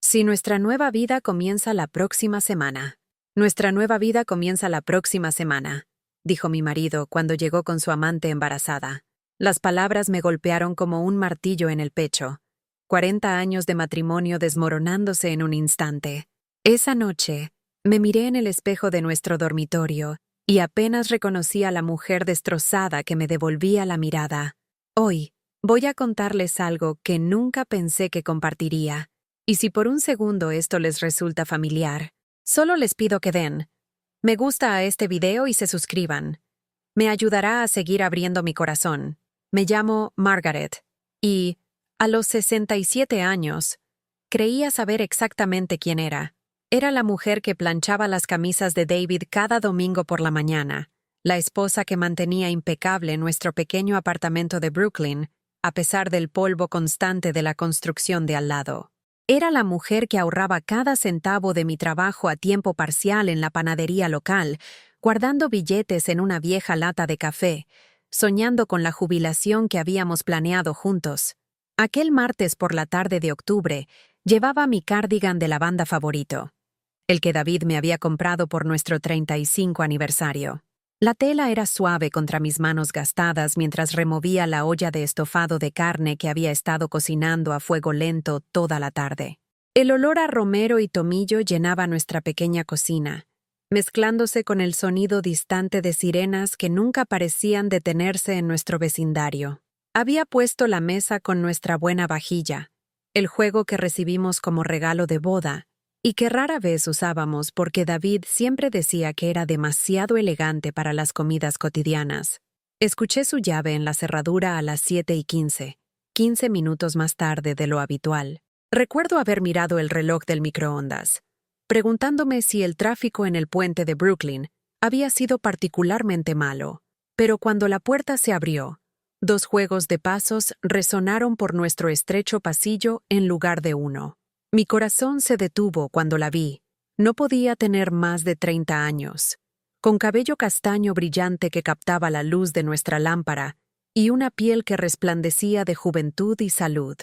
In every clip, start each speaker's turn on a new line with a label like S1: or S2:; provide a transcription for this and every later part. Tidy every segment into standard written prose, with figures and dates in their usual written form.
S1: Si nuestra nueva vida comienza la próxima semana. Nuestra nueva vida comienza la próxima semana, dijo mi marido cuando llegó con su amante embarazada. Las palabras me golpearon como un martillo en el pecho. 40 años de matrimonio desmoronándose en un instante. Esa noche, me miré en el espejo de nuestro dormitorio y apenas reconocí a la mujer destrozada que me devolvía la mirada. Hoy, voy a contarles algo que nunca pensé que compartiría. Y si por un segundo esto les resulta familiar, solo les pido que den me gusta a este video y se suscriban. Me ayudará a seguir abriendo mi corazón. Me llamo Margaret y, a los 67 años, creía saber exactamente quién era. Era la mujer que planchaba las camisas de David cada domingo por la mañana, la esposa que mantenía impecable nuestro pequeño apartamento de Brooklyn, a pesar del polvo constante de la construcción de al lado. Era la mujer que ahorraba cada centavo de mi trabajo a tiempo parcial en la panadería local, guardando billetes en una vieja lata de café, soñando con la jubilación que habíamos planeado juntos. Aquel martes por la tarde de octubre, llevaba mi cardigan de lavanda favorito, el que David me había comprado por nuestro 35 aniversario. La tela era suave contra mis manos gastadas mientras removía la olla de estofado de carne que había estado cocinando a fuego lento toda la tarde. El olor a romero y tomillo llenaba nuestra pequeña cocina, mezclándose con el sonido distante de sirenas que nunca parecían detenerse en nuestro vecindario. Había puesto la mesa con nuestra buena vajilla, el juego que recibimos como regalo de boda, y que rara vez usábamos porque David siempre decía que era demasiado elegante para las comidas cotidianas. Escuché su llave en la cerradura a las 7:15, 15 minutos más tarde de lo habitual. Recuerdo haber mirado el reloj del microondas, preguntándome si el tráfico en el puente de Brooklyn había sido particularmente malo. Pero cuando la puerta se abrió, 2 juegos de pasos resonaron por nuestro estrecho pasillo en lugar de uno. Mi corazón se detuvo cuando la vi. No podía tener más de 30 años, con cabello castaño brillante que captaba la luz de nuestra lámpara y una piel que resplandecía de juventud y salud.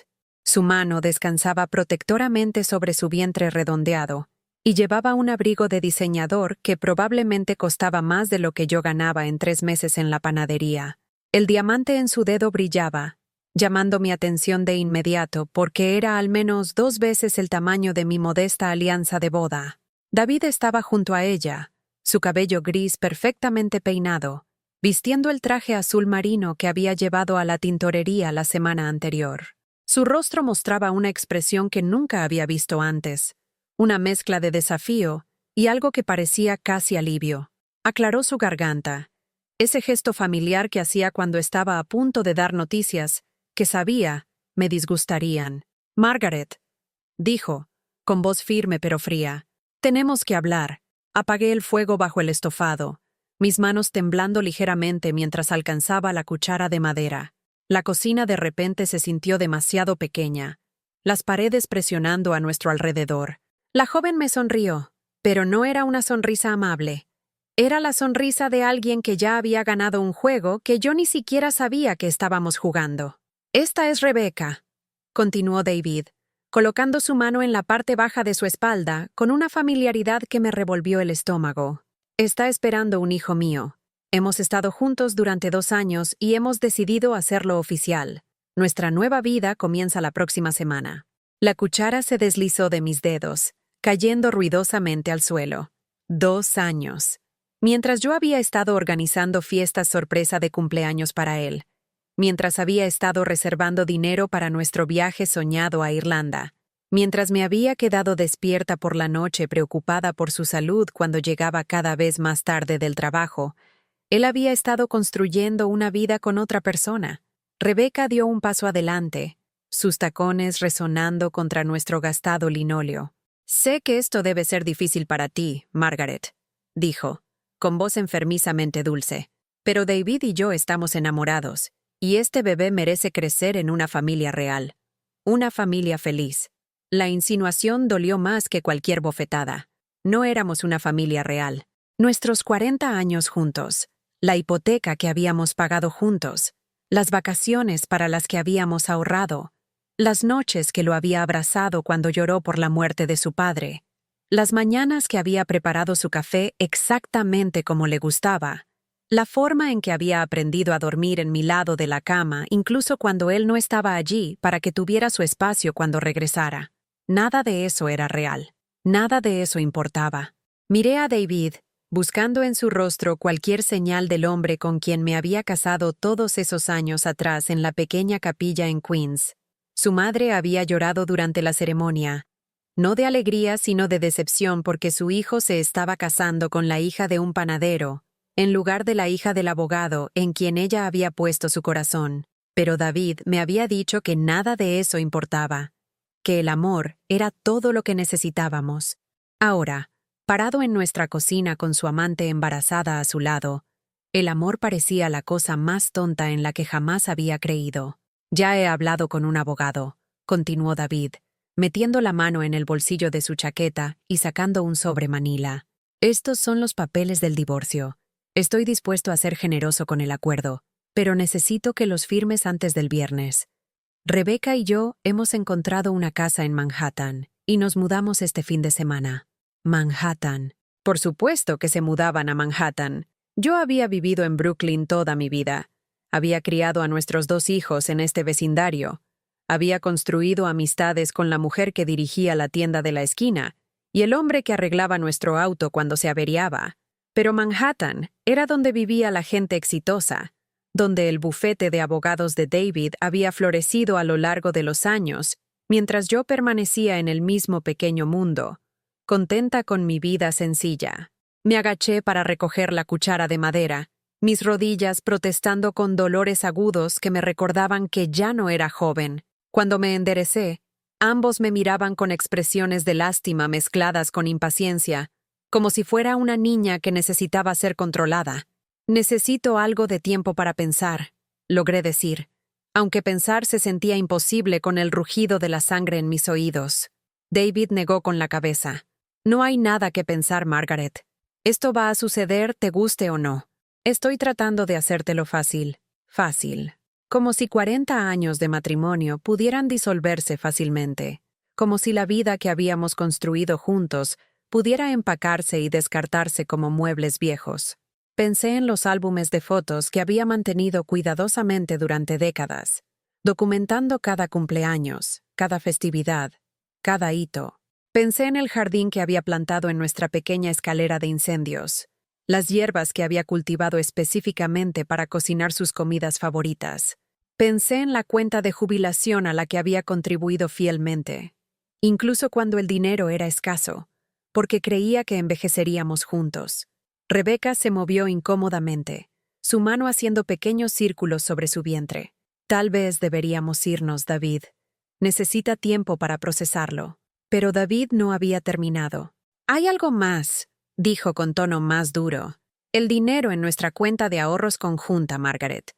S1: Su mano descansaba protectoramente sobre su vientre redondeado y llevaba un abrigo de diseñador que probablemente costaba más de lo que yo ganaba en 3 meses en la panadería. El diamante en su dedo brillaba, llamando mi atención de inmediato porque era al menos 2 veces el tamaño de mi modesta alianza de boda. David estaba junto a ella, su cabello gris perfectamente peinado, vistiendo el traje azul marino que había llevado a la tintorería la semana anterior. Su rostro mostraba una expresión que nunca había visto antes, una mezcla de desafío y algo que parecía casi alivio. Aclaró su garganta, ese gesto familiar que hacía cuando estaba a punto de dar noticias que sabía me disgustarían. Margaret, dijo, con voz firme pero fría, tenemos que hablar. Apagué el fuego bajo el estofado, mis manos temblando ligeramente mientras alcanzaba la cuchara de madera. La cocina de repente se sintió demasiado pequeña, las paredes presionando a nuestro alrededor. La joven me sonrió, pero no era una sonrisa amable. Era la sonrisa de alguien que ya había ganado un juego que yo ni siquiera sabía que estábamos jugando. Esta es Rebecca, continuó David, colocando su mano en la parte baja de su espalda con una familiaridad que me revolvió el estómago. Está esperando un hijo mío. Hemos estado juntos durante 2 años y hemos decidido hacerlo oficial. Nuestra nueva vida comienza la próxima semana. La cuchara se deslizó de mis dedos, cayendo ruidosamente al suelo. 2 años. Mientras yo había estado organizando fiestas sorpresa de cumpleaños para él, mientras había estado reservando dinero para nuestro viaje soñado a Irlanda, mientras me había quedado despierta por la noche preocupada por su salud cuando llegaba cada vez más tarde del trabajo, él había estado construyendo una vida con otra persona. Rebecca dio un paso adelante, sus tacones resonando contra nuestro gastado linóleo. Sé que esto debe ser difícil para ti, Margaret, dijo, con voz enfermizamente dulce, pero David y yo estamos enamorados. Y este bebé merece crecer en una familia real. Una familia feliz. La insinuación dolió más que cualquier bofetada. No éramos una familia real. Nuestros 40 años juntos, la hipoteca que habíamos pagado juntos, las vacaciones para las que habíamos ahorrado, Las noches que lo había abrazado cuando lloró por la muerte de su padre. Las mañanas que había preparado su café exactamente como le gustaba. La forma en que había aprendido a dormir en mi lado de la cama, incluso cuando él no estaba allí, para que tuviera su espacio cuando regresara. Nada de eso era real. Nada de eso importaba. Miré a David, buscando en su rostro cualquier señal del hombre con quien me había casado todos esos años atrás en la pequeña capilla en Queens. Su madre había llorado durante la ceremonia. No de alegría, sino de decepción porque su hijo se estaba casando con la hija de un panadero, en lugar de la hija del abogado en quien ella había puesto su corazón. Pero David me había dicho que nada de eso importaba, que el amor era todo lo que necesitábamos. Ahora, parado en nuestra cocina con su amante embarazada a su lado, el amor parecía la cosa más tonta en la que jamás había creído. Ya he hablado con un abogado, continuó David, metiendo la mano en el bolsillo de su chaqueta y sacando un sobre manila. Estos son los papeles del divorcio. Estoy dispuesto a ser generoso con el acuerdo, pero necesito que los firmes antes del viernes. Rebecca y yo hemos encontrado una casa en Manhattan y nos mudamos este fin de semana. Manhattan. Por supuesto que se mudaban a Manhattan. Yo había vivido en Brooklyn toda mi vida. Había criado a nuestros 2 hijos en este vecindario. Había construido amistades con la mujer que dirigía la tienda de la esquina y el hombre que arreglaba nuestro auto cuando se averiaba. Pero Manhattan era donde vivía la gente exitosa, donde el bufete de abogados de David había florecido a lo largo de los años, mientras yo permanecía en el mismo pequeño mundo, contenta con mi vida sencilla. Me agaché para recoger la cuchara de madera, mis rodillas protestando con dolores agudos que me recordaban que ya no era joven. Cuando me enderecé, ambos me miraban con expresiones de lástima mezcladas con impaciencia, como si fuera una niña que necesitaba ser controlada. Necesito algo de tiempo para pensar, logré decir, aunque pensar se sentía imposible con el rugido de la sangre en mis oídos. David negó con la cabeza. No hay nada que pensar, Margaret. Esto va a suceder, te guste o no. Estoy tratando de hacértelo fácil. Fácil. Como si 40 años de matrimonio pudieran disolverse fácilmente. Como si la vida que habíamos construido juntos pudiera empacarse y descartarse como muebles viejos. Pensé en los álbumes de fotos que había mantenido cuidadosamente durante décadas, documentando cada cumpleaños, cada festividad, cada hito. Pensé en el jardín que había plantado en nuestra pequeña escalera de incendios, las hierbas que había cultivado específicamente para cocinar sus comidas favoritas. Pensé en la cuenta de jubilación a la que había contribuido fielmente, incluso cuando el dinero era escaso, porque creía que envejeceríamos juntos. Rebecca se movió incómodamente, su mano haciendo pequeños círculos sobre su vientre. Tal vez deberíamos irnos, David. Necesita tiempo para procesarlo. Pero David no había terminado. Hay algo más, dijo con tono más duro. El dinero en nuestra cuenta de ahorros conjunta, Margaret.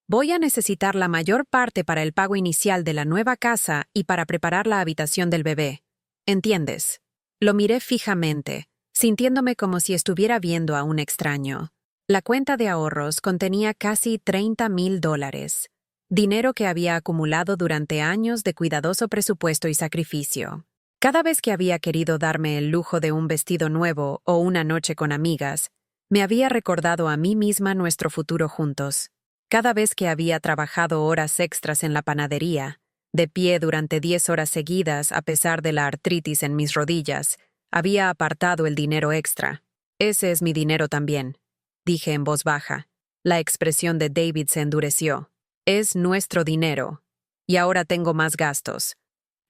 S1: Voy a necesitar la mayor parte para el pago inicial de la nueva casa y para preparar la habitación del bebé. ¿Entiendes? Lo miré fijamente, sintiéndome como si estuviera viendo a un extraño. La cuenta de ahorros contenía casi $30,000, dinero que había acumulado durante años de cuidadoso presupuesto y sacrificio. Cada vez que había querido darme el lujo de un vestido nuevo o una noche con amigas, me había recordado a mí misma nuestro futuro juntos. Cada vez que había trabajado horas extras en la panadería, de pie durante 10 horas seguidas a pesar de la artritis en mis rodillas, había apartado el dinero extra. Ese es mi dinero también, dije en voz baja. La expresión de David se endureció. Es nuestro dinero. Y ahora tengo más gastos.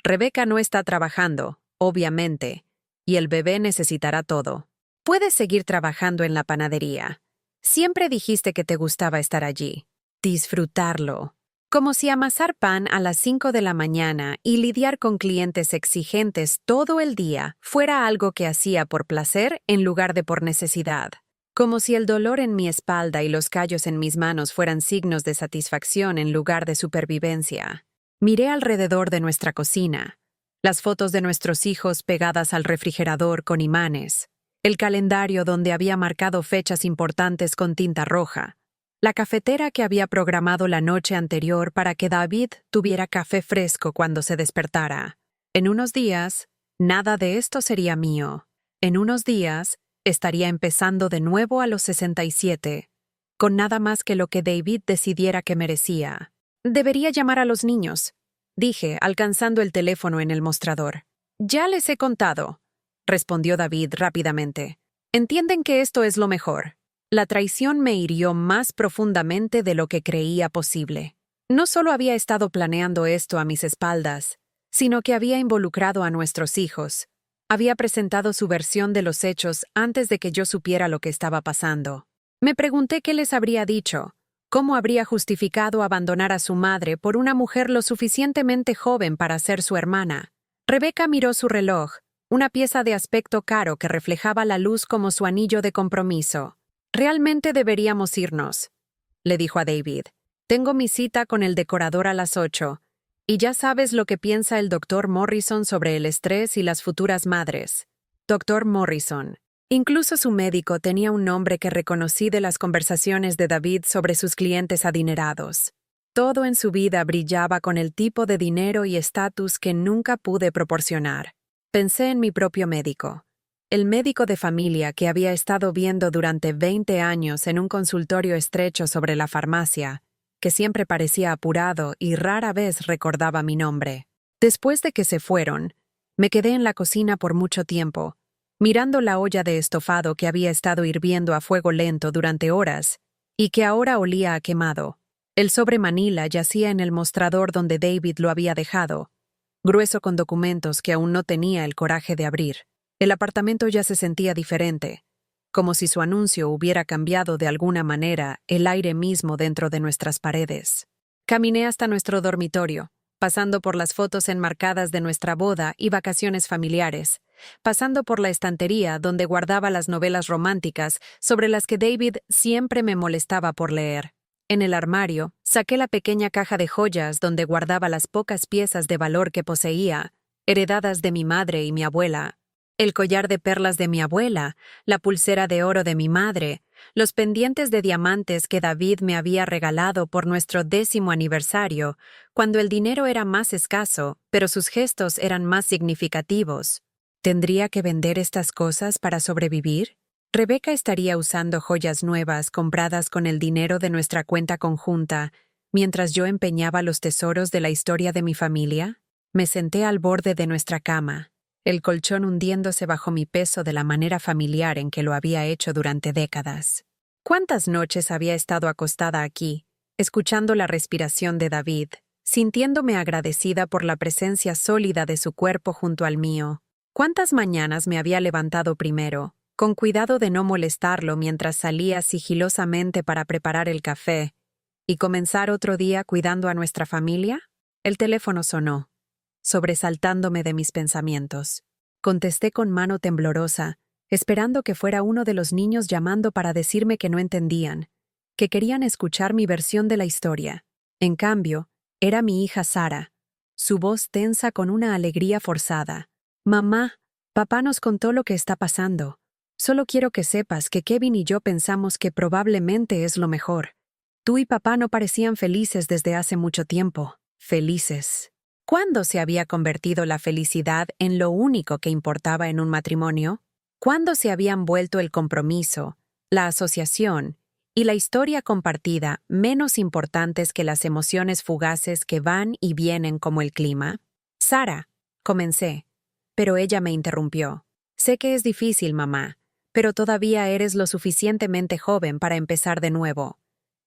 S1: Rebecca no está trabajando, obviamente, y el bebé necesitará todo. Puedes seguir trabajando en la panadería. Siempre dijiste que te gustaba estar allí. Disfrutarlo. Como si amasar pan a las 5 de la mañana y lidiar con clientes exigentes todo el día fuera algo que hacía por placer en lugar de por necesidad. Como si el dolor en mi espalda y los callos en mis manos fueran signos de satisfacción en lugar de supervivencia. Miré alrededor de nuestra cocina, las fotos de nuestros hijos pegadas al refrigerador con imanes, el calendario donde había marcado fechas importantes con tinta roja, la cafetera que había programado la noche anterior para que David tuviera café fresco cuando se despertara. En unos días, nada de esto sería mío. En unos días, estaría empezando de nuevo a los 67, con nada más que lo que David decidiera que merecía. Debería llamar a los niños, dije, alcanzando el teléfono en el mostrador. Ya les he contado, respondió David rápidamente. Entienden que esto es lo mejor. La traición me hirió más profundamente de lo que creía posible. No solo había estado planeando esto a mis espaldas, sino que había involucrado a nuestros hijos. Había presentado su versión de los hechos antes de que yo supiera lo que estaba pasando. Me pregunté qué les habría dicho, cómo habría justificado abandonar a su madre por una mujer lo suficientemente joven para ser su hermana. Rebeca miró su reloj, una pieza de aspecto caro que reflejaba la luz como su anillo de compromiso. «Realmente deberíamos irnos», le dijo a David. «Tengo mi cita con el decorador a las 8, y ya sabes lo que piensa el Dr. Morrison sobre el estrés y las futuras madres». Dr. Morrison. Incluso su médico tenía un nombre que reconocí de las conversaciones de David sobre sus clientes adinerados. Todo en su vida brillaba con el tipo de dinero y estatus que nunca pude proporcionar. Pensé en mi propio médico. El médico de familia que había estado viendo durante 20 años en un consultorio estrecho sobre la farmacia, que siempre parecía apurado y rara vez recordaba mi nombre. Después de que se fueron, me quedé en la cocina por mucho tiempo, mirando la olla de estofado que había estado hirviendo a fuego lento durante horas y que ahora olía a quemado. El sobre Manila yacía en el mostrador donde David lo había dejado, grueso con documentos que aún no tenía el coraje de abrir. El apartamento ya se sentía diferente, como si su anuncio hubiera cambiado de alguna manera el aire mismo dentro de nuestras paredes. Caminé hasta nuestro dormitorio, pasando por las fotos enmarcadas de nuestra boda y vacaciones familiares, pasando por la estantería donde guardaba las novelas románticas sobre las que David siempre me molestaba por leer. En el armario, saqué la pequeña caja de joyas donde guardaba las pocas piezas de valor que poseía, heredadas de mi madre y mi abuela. El collar de perlas de mi abuela, la pulsera de oro de mi madre, los pendientes de diamantes que David me había regalado por nuestro 10º aniversario, cuando el dinero era más escaso, pero sus gestos eran más significativos. ¿Tendría que vender estas cosas para sobrevivir? ¿Rebeca estaría usando joyas nuevas compradas con el dinero de nuestra cuenta conjunta, mientras yo empeñaba los tesoros de la historia de mi familia? Me senté al borde de nuestra cama, el colchón hundiéndose bajo mi peso de la manera familiar en que lo había hecho durante décadas. ¿Cuántas noches había estado acostada aquí, escuchando la respiración de David, sintiéndome agradecida por la presencia sólida de su cuerpo junto al mío? ¿Cuántas mañanas me había levantado primero, con cuidado de no molestarlo mientras salía sigilosamente para preparar el café, y comenzar otro día cuidando a nuestra familia? El teléfono sonó, sobresaltándome de mis pensamientos. Contesté con mano temblorosa, esperando que fuera uno de los niños llamando para decirme que no entendían, que querían escuchar mi versión de la historia. En cambio, era mi hija Sara, su voz tensa con una alegría forzada. «Mamá, papá nos contó lo que está pasando. Solo quiero que sepas que Kevin y yo pensamos que probablemente es lo mejor. Tú y papá no parecían felices desde hace mucho tiempo. Felices». ¿Cuándo se había convertido la felicidad en lo único que importaba en un matrimonio? ¿Cuándo se habían vuelto el compromiso, la asociación y la historia compartida menos importantes que las emociones fugaces que van y vienen como el clima? «Sara», comencé, pero ella me interrumpió. «Sé que es difícil, mamá, pero todavía eres lo suficientemente joven para empezar de nuevo.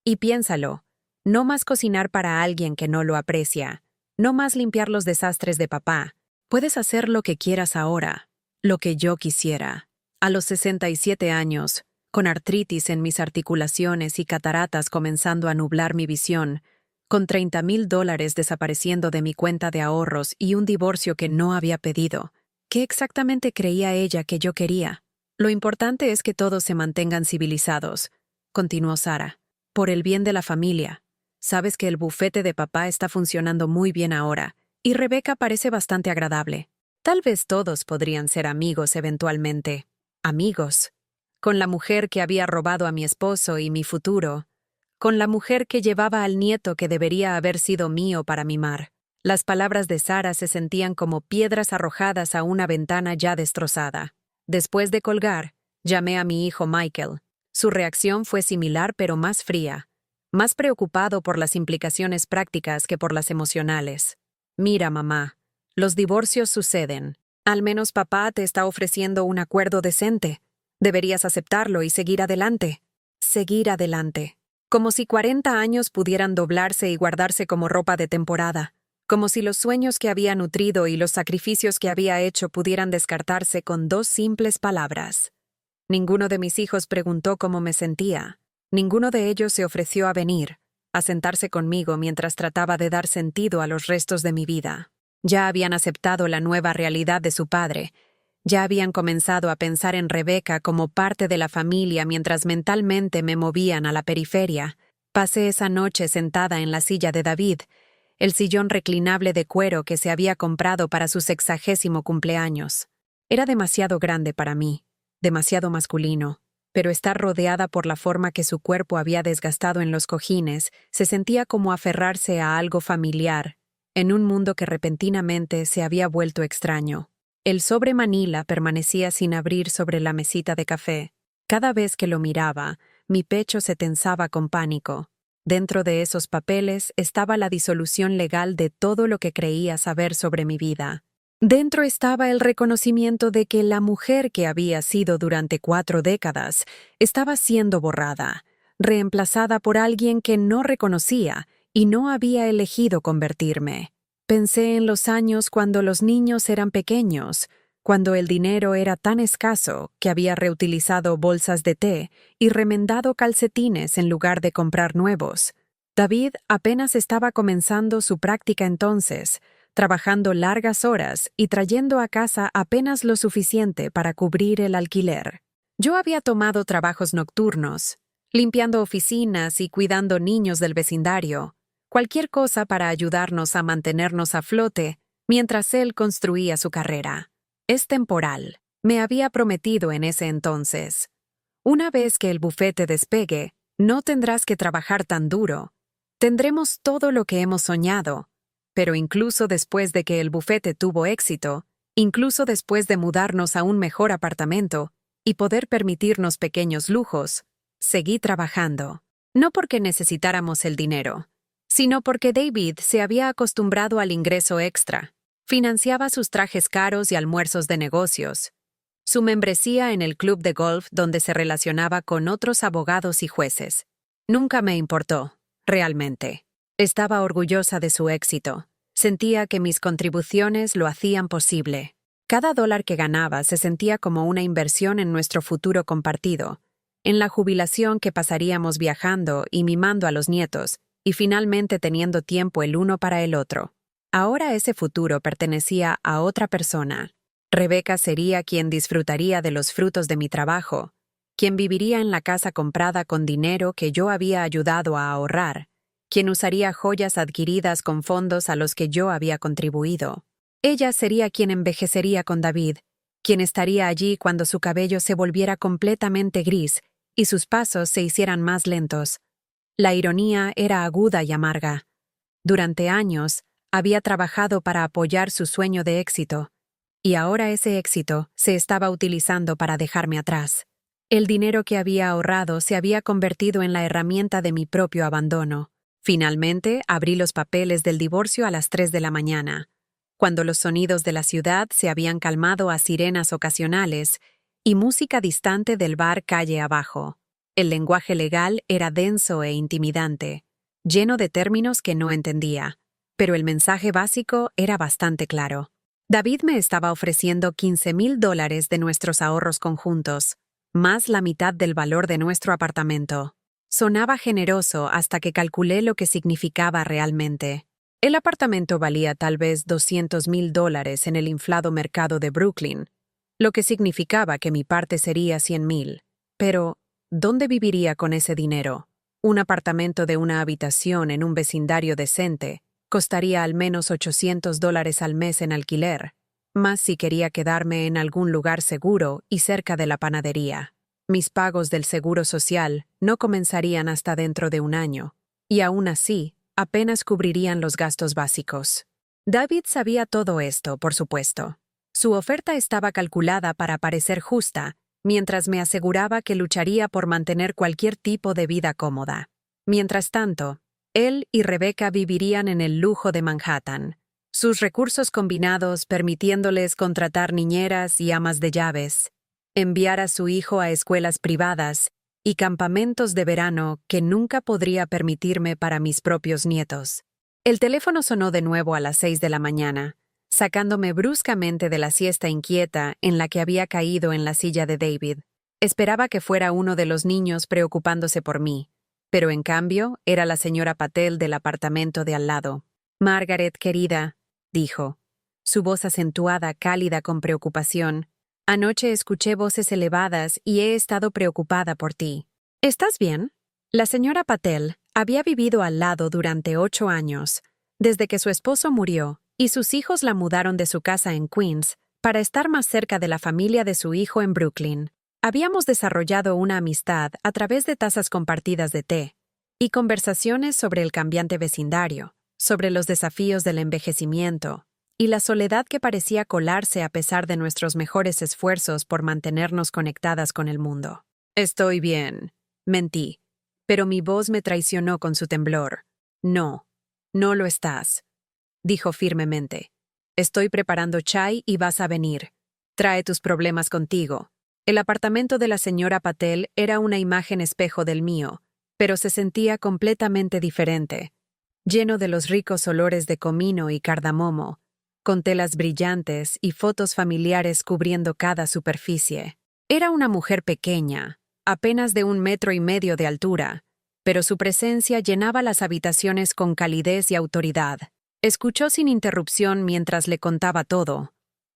S1: Y piénsalo, no más cocinar para alguien que no lo aprecia. No más limpiar los desastres de papá. Puedes hacer lo que quieras ahora, lo que yo quisiera». A los 67 años, con artritis en mis articulaciones y cataratas comenzando a nublar mi visión, con $30,000 desapareciendo de mi cuenta de ahorros y un divorcio que no había pedido, ¿qué exactamente creía ella que yo quería? «Lo importante es que todos se mantengan civilizados», continuó Sara, «por el bien de la familia. Sabes que el bufete de papá está funcionando muy bien ahora, y Rebeca parece bastante agradable. Tal vez todos podrían ser amigos eventualmente. Amigos. Con la mujer que había robado a mi esposo y mi futuro. con la mujer que llevaba al nieto que debería haber sido mío para mimar. Las palabras de Sara se sentían como piedras arrojadas a una ventana ya destrozada. Después de colgar, llamé a mi hijo Michael. Su reacción fue similar pero más fría, más preocupado por las implicaciones prácticas que por las emocionales. Mira, mamá, los divorcios suceden. Al menos papá te está ofreciendo un acuerdo decente. Deberías aceptarlo y seguir adelante. Seguir adelante. Como si 40 años pudieran doblarse y guardarse como ropa de temporada. Como si los sueños que había nutrido y los sacrificios que había hecho pudieran descartarse con 2 simples palabras. Ninguno de mis hijos preguntó cómo me sentía. Ninguno de ellos se ofreció a venir, a sentarse conmigo mientras trataba de dar sentido a los restos de mi vida. Ya habían aceptado la nueva realidad de su padre. Ya habían comenzado a pensar en Rebeca como parte de la familia mientras mentalmente me movían a la periferia. Pasé esa noche sentada en la silla de David, el sillón reclinable de cuero que se había comprado para su 60º cumpleaños. Era demasiado grande para mí, demasiado masculino, pero estar rodeada por la forma que su cuerpo había desgastado en los cojines se sentía como aferrarse a algo familiar, en un mundo que repentinamente se había vuelto extraño. El sobre Manila permanecía sin abrir sobre la mesita de café. Cada vez que lo miraba, mi pecho se tensaba con pánico. Dentro de esos papeles estaba la disolución legal de todo lo que creía saber sobre mi vida. Dentro estaba el reconocimiento de que la mujer que había sido durante 4 décadas estaba siendo borrada, reemplazada por alguien que no reconocía y no había elegido convertirme. Pensé en los años cuando los niños eran pequeños, cuando el dinero era tan escaso que había reutilizado bolsas de té y remendado calcetines en lugar de comprar nuevos. David apenas estaba comenzando su práctica entonces, trabajando largas horas y trayendo a casa apenas lo suficiente para cubrir el alquiler. Yo había tomado trabajos nocturnos, limpiando oficinas y cuidando niños del vecindario, cualquier cosa para ayudarnos a mantenernos a flote mientras él construía su carrera. Es temporal, me había prometido en ese entonces. Una vez que el bufete despegue, no tendrás que trabajar tan duro. Tendremos todo lo que hemos soñado. Pero incluso después de que el bufete tuvo éxito, incluso después de mudarnos a un mejor apartamento y poder permitirnos pequeños lujos, seguí trabajando. No porque necesitáramos el dinero, sino porque David se había acostumbrado al ingreso extra. Financiaba sus trajes caros y almuerzos de negocios, su membresía en el club de golf donde se relacionaba con otros abogados y jueces. Nunca me importó, realmente. Estaba orgullosa de su éxito. Sentía que mis contribuciones lo hacían posible. Cada dólar que ganaba se sentía como una inversión en nuestro futuro compartido, en la jubilación que pasaríamos viajando y mimando a los nietos, y finalmente teniendo tiempo el uno para el otro. Ahora ese futuro pertenecía a otra persona. Rebeca sería quien disfrutaría de los frutos de mi trabajo, quien viviría en la casa comprada con dinero que yo había ayudado a ahorrar, quien usaría joyas adquiridas con fondos a los que yo había contribuido. Ella sería quien envejecería con David, quien estaría allí cuando su cabello se volviera completamente gris y sus pasos se hicieran más lentos. La ironía era aguda y amarga. Durante años, había trabajado para apoyar su sueño de éxito, y ahora ese éxito se estaba utilizando para dejarme atrás. El dinero que había ahorrado se había convertido en la herramienta de mi propio abandono. Finalmente, abrí los papeles del divorcio a las 3 de la mañana, cuando los sonidos de la ciudad se habían calmado a sirenas ocasionales y música distante del bar calle abajo. El lenguaje legal era denso e intimidante, lleno de términos que no entendía, pero el mensaje básico era bastante claro. David me estaba ofreciendo $15,000 de nuestros ahorros conjuntos, más la mitad del valor de nuestro apartamento. Sonaba generoso hasta que calculé lo que significaba realmente. El apartamento valía tal vez $200,000 en el inflado mercado de Brooklyn, lo que significaba que mi parte sería $100,000. Pero, ¿dónde viviría con ese dinero? Un apartamento de una habitación en un vecindario decente costaría al menos $800 al mes en alquiler, más si quería quedarme en algún lugar seguro y cerca de la panadería. Mis pagos del seguro social no comenzarían hasta dentro de un año, y aún así, apenas cubrirían los gastos básicos. David sabía todo esto, por supuesto. Su oferta estaba calculada para parecer justa, mientras me aseguraba que lucharía por mantener cualquier tipo de vida cómoda. Mientras tanto, él y Rebecca vivirían en el lujo de Manhattan, sus recursos combinados permitiéndoles contratar niñeras y amas de llaves, enviar a su hijo a escuelas privadas y campamentos de verano que nunca podría permitirme para mis propios nietos. El teléfono sonó de nuevo a las 6 de la mañana, sacándome bruscamente de la siesta inquieta en la que había caído en la silla de David. Esperaba que fuera uno de los niños preocupándose por mí, pero en cambio era la señora Patel del apartamento de al lado. «Margaret, querida», dijo, su voz acentuada, cálida con preocupación. «Anoche escuché voces elevadas y he estado preocupada por ti. ¿Estás bien?» La señora Patel había vivido al lado durante 8 años, desde que su esposo murió y sus hijos la mudaron de su casa en Queens para estar más cerca de la familia de su hijo en Brooklyn. Habíamos desarrollado una amistad a través de tazas compartidas de té y conversaciones sobre el cambiante vecindario, sobre los desafíos del envejecimiento y la soledad que parecía colarse a pesar de nuestros mejores esfuerzos por mantenernos conectadas con el mundo. «Estoy bien», mentí, pero mi voz me traicionó con su temblor. «No, no lo estás», dijo firmemente. «Estoy preparando chai y vas a venir. Trae tus problemas contigo». El apartamento de la señora Patel era una imagen espejo del mío, pero se sentía completamente diferente, lleno de los ricos olores de comino y cardamomo, con telas brillantes y fotos familiares cubriendo cada superficie. Era una mujer pequeña, apenas de 1,5 metros de altura, pero su presencia llenaba las habitaciones con calidez y autoridad. Escuchó sin interrupción mientras le contaba todo,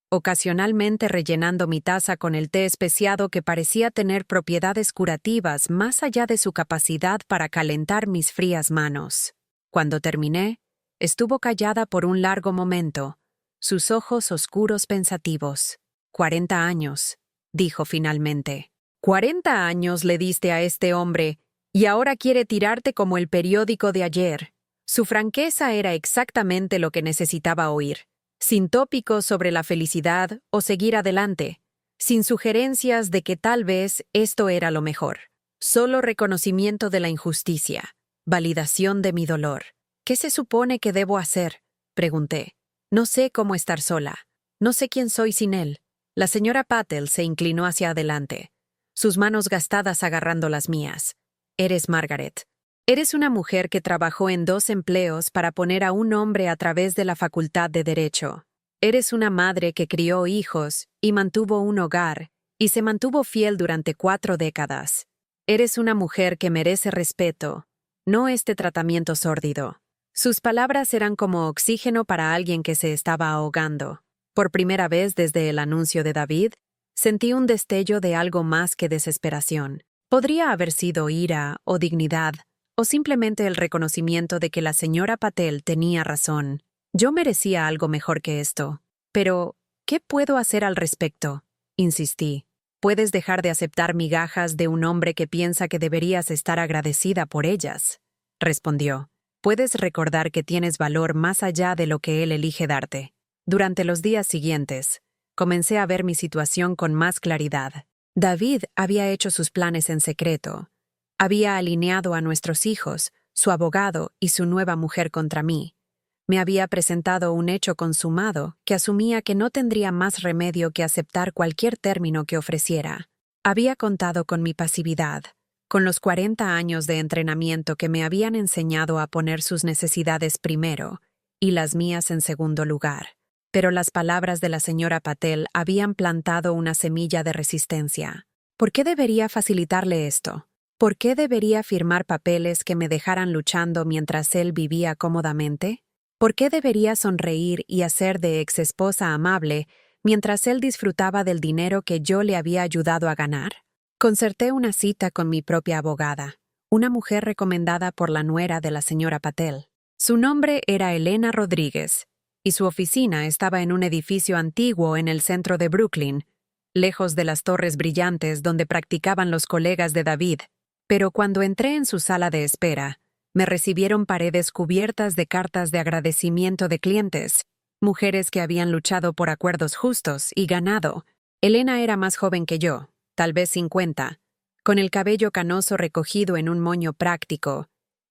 S1: ocasionalmente rellenando mi taza con el té especiado que parecía tener propiedades curativas más allá de su capacidad para calentar mis frías manos. Cuando terminé, estuvo callada por un largo momento, sus ojos oscuros pensativos. 40 años, dijo finalmente. 40 años le diste a este hombre, y ahora quiere tirarte como el periódico de ayer. Su franqueza era exactamente lo que necesitaba oír, sin tópicos sobre la felicidad o seguir adelante, sin sugerencias de que tal vez esto era lo mejor. Solo reconocimiento de la injusticia, validación de mi dolor. «¿Qué se supone que debo hacer?», pregunté. «No sé cómo estar sola. No sé quién soy sin él». La señora Patel se inclinó hacia adelante, sus manos gastadas agarrando las mías. «Eres Margaret. Eres una mujer que trabajó en 2 empleos para poner a un hombre a través de la Facultad de Derecho. Eres una madre que crió hijos y mantuvo un hogar y se mantuvo fiel durante 4 décadas. Eres una mujer que merece respeto, no este tratamiento sórdido». Sus palabras eran como oxígeno para alguien que se estaba ahogando. Por primera vez desde el anuncio de David, sentí un destello de algo más que desesperación. Podría haber sido ira o dignidad, o simplemente el reconocimiento de que la señora Patel tenía razón. Yo merecía algo mejor que esto. Pero, ¿qué puedo hacer al respecto?, insistí. «Puedes dejar de aceptar migajas de un hombre que piensa que deberías estar agradecida por ellas», respondió. «Puedes recordar que tienes valor más allá de lo que él elige darte». Durante los días siguientes, comencé a ver mi situación con más claridad. David había hecho sus planes en secreto. Había alineado a nuestros hijos, su abogado y su nueva mujer contra mí. Me había presentado un hecho consumado que asumía que no tendría más remedio que aceptar cualquier término que ofreciera. Había contado con mi pasividad, con los 40 años de entrenamiento que me habían enseñado a poner sus necesidades primero y las mías en segundo lugar. Pero las palabras de la señora Patel habían plantado una semilla de resistencia. ¿Por qué debería facilitarle esto? ¿Por qué debería firmar papeles que me dejaran luchando mientras él vivía cómodamente? ¿Por qué debería sonreír y hacer de exesposa amable mientras él disfrutaba del dinero que yo le había ayudado a ganar? Concerté una cita con mi propia abogada, una mujer recomendada por la nuera de la señora Patel. Su nombre era Elena Rodríguez, y su oficina estaba en un edificio antiguo en el centro de Brooklyn, lejos de las torres brillantes donde practicaban los colegas de David, pero cuando entré en su sala de espera, me recibieron paredes cubiertas de cartas de agradecimiento de clientes, mujeres que habían luchado por acuerdos justos y ganado. Elena era más joven que yo, tal vez 50, con el cabello canoso recogido en un moño práctico,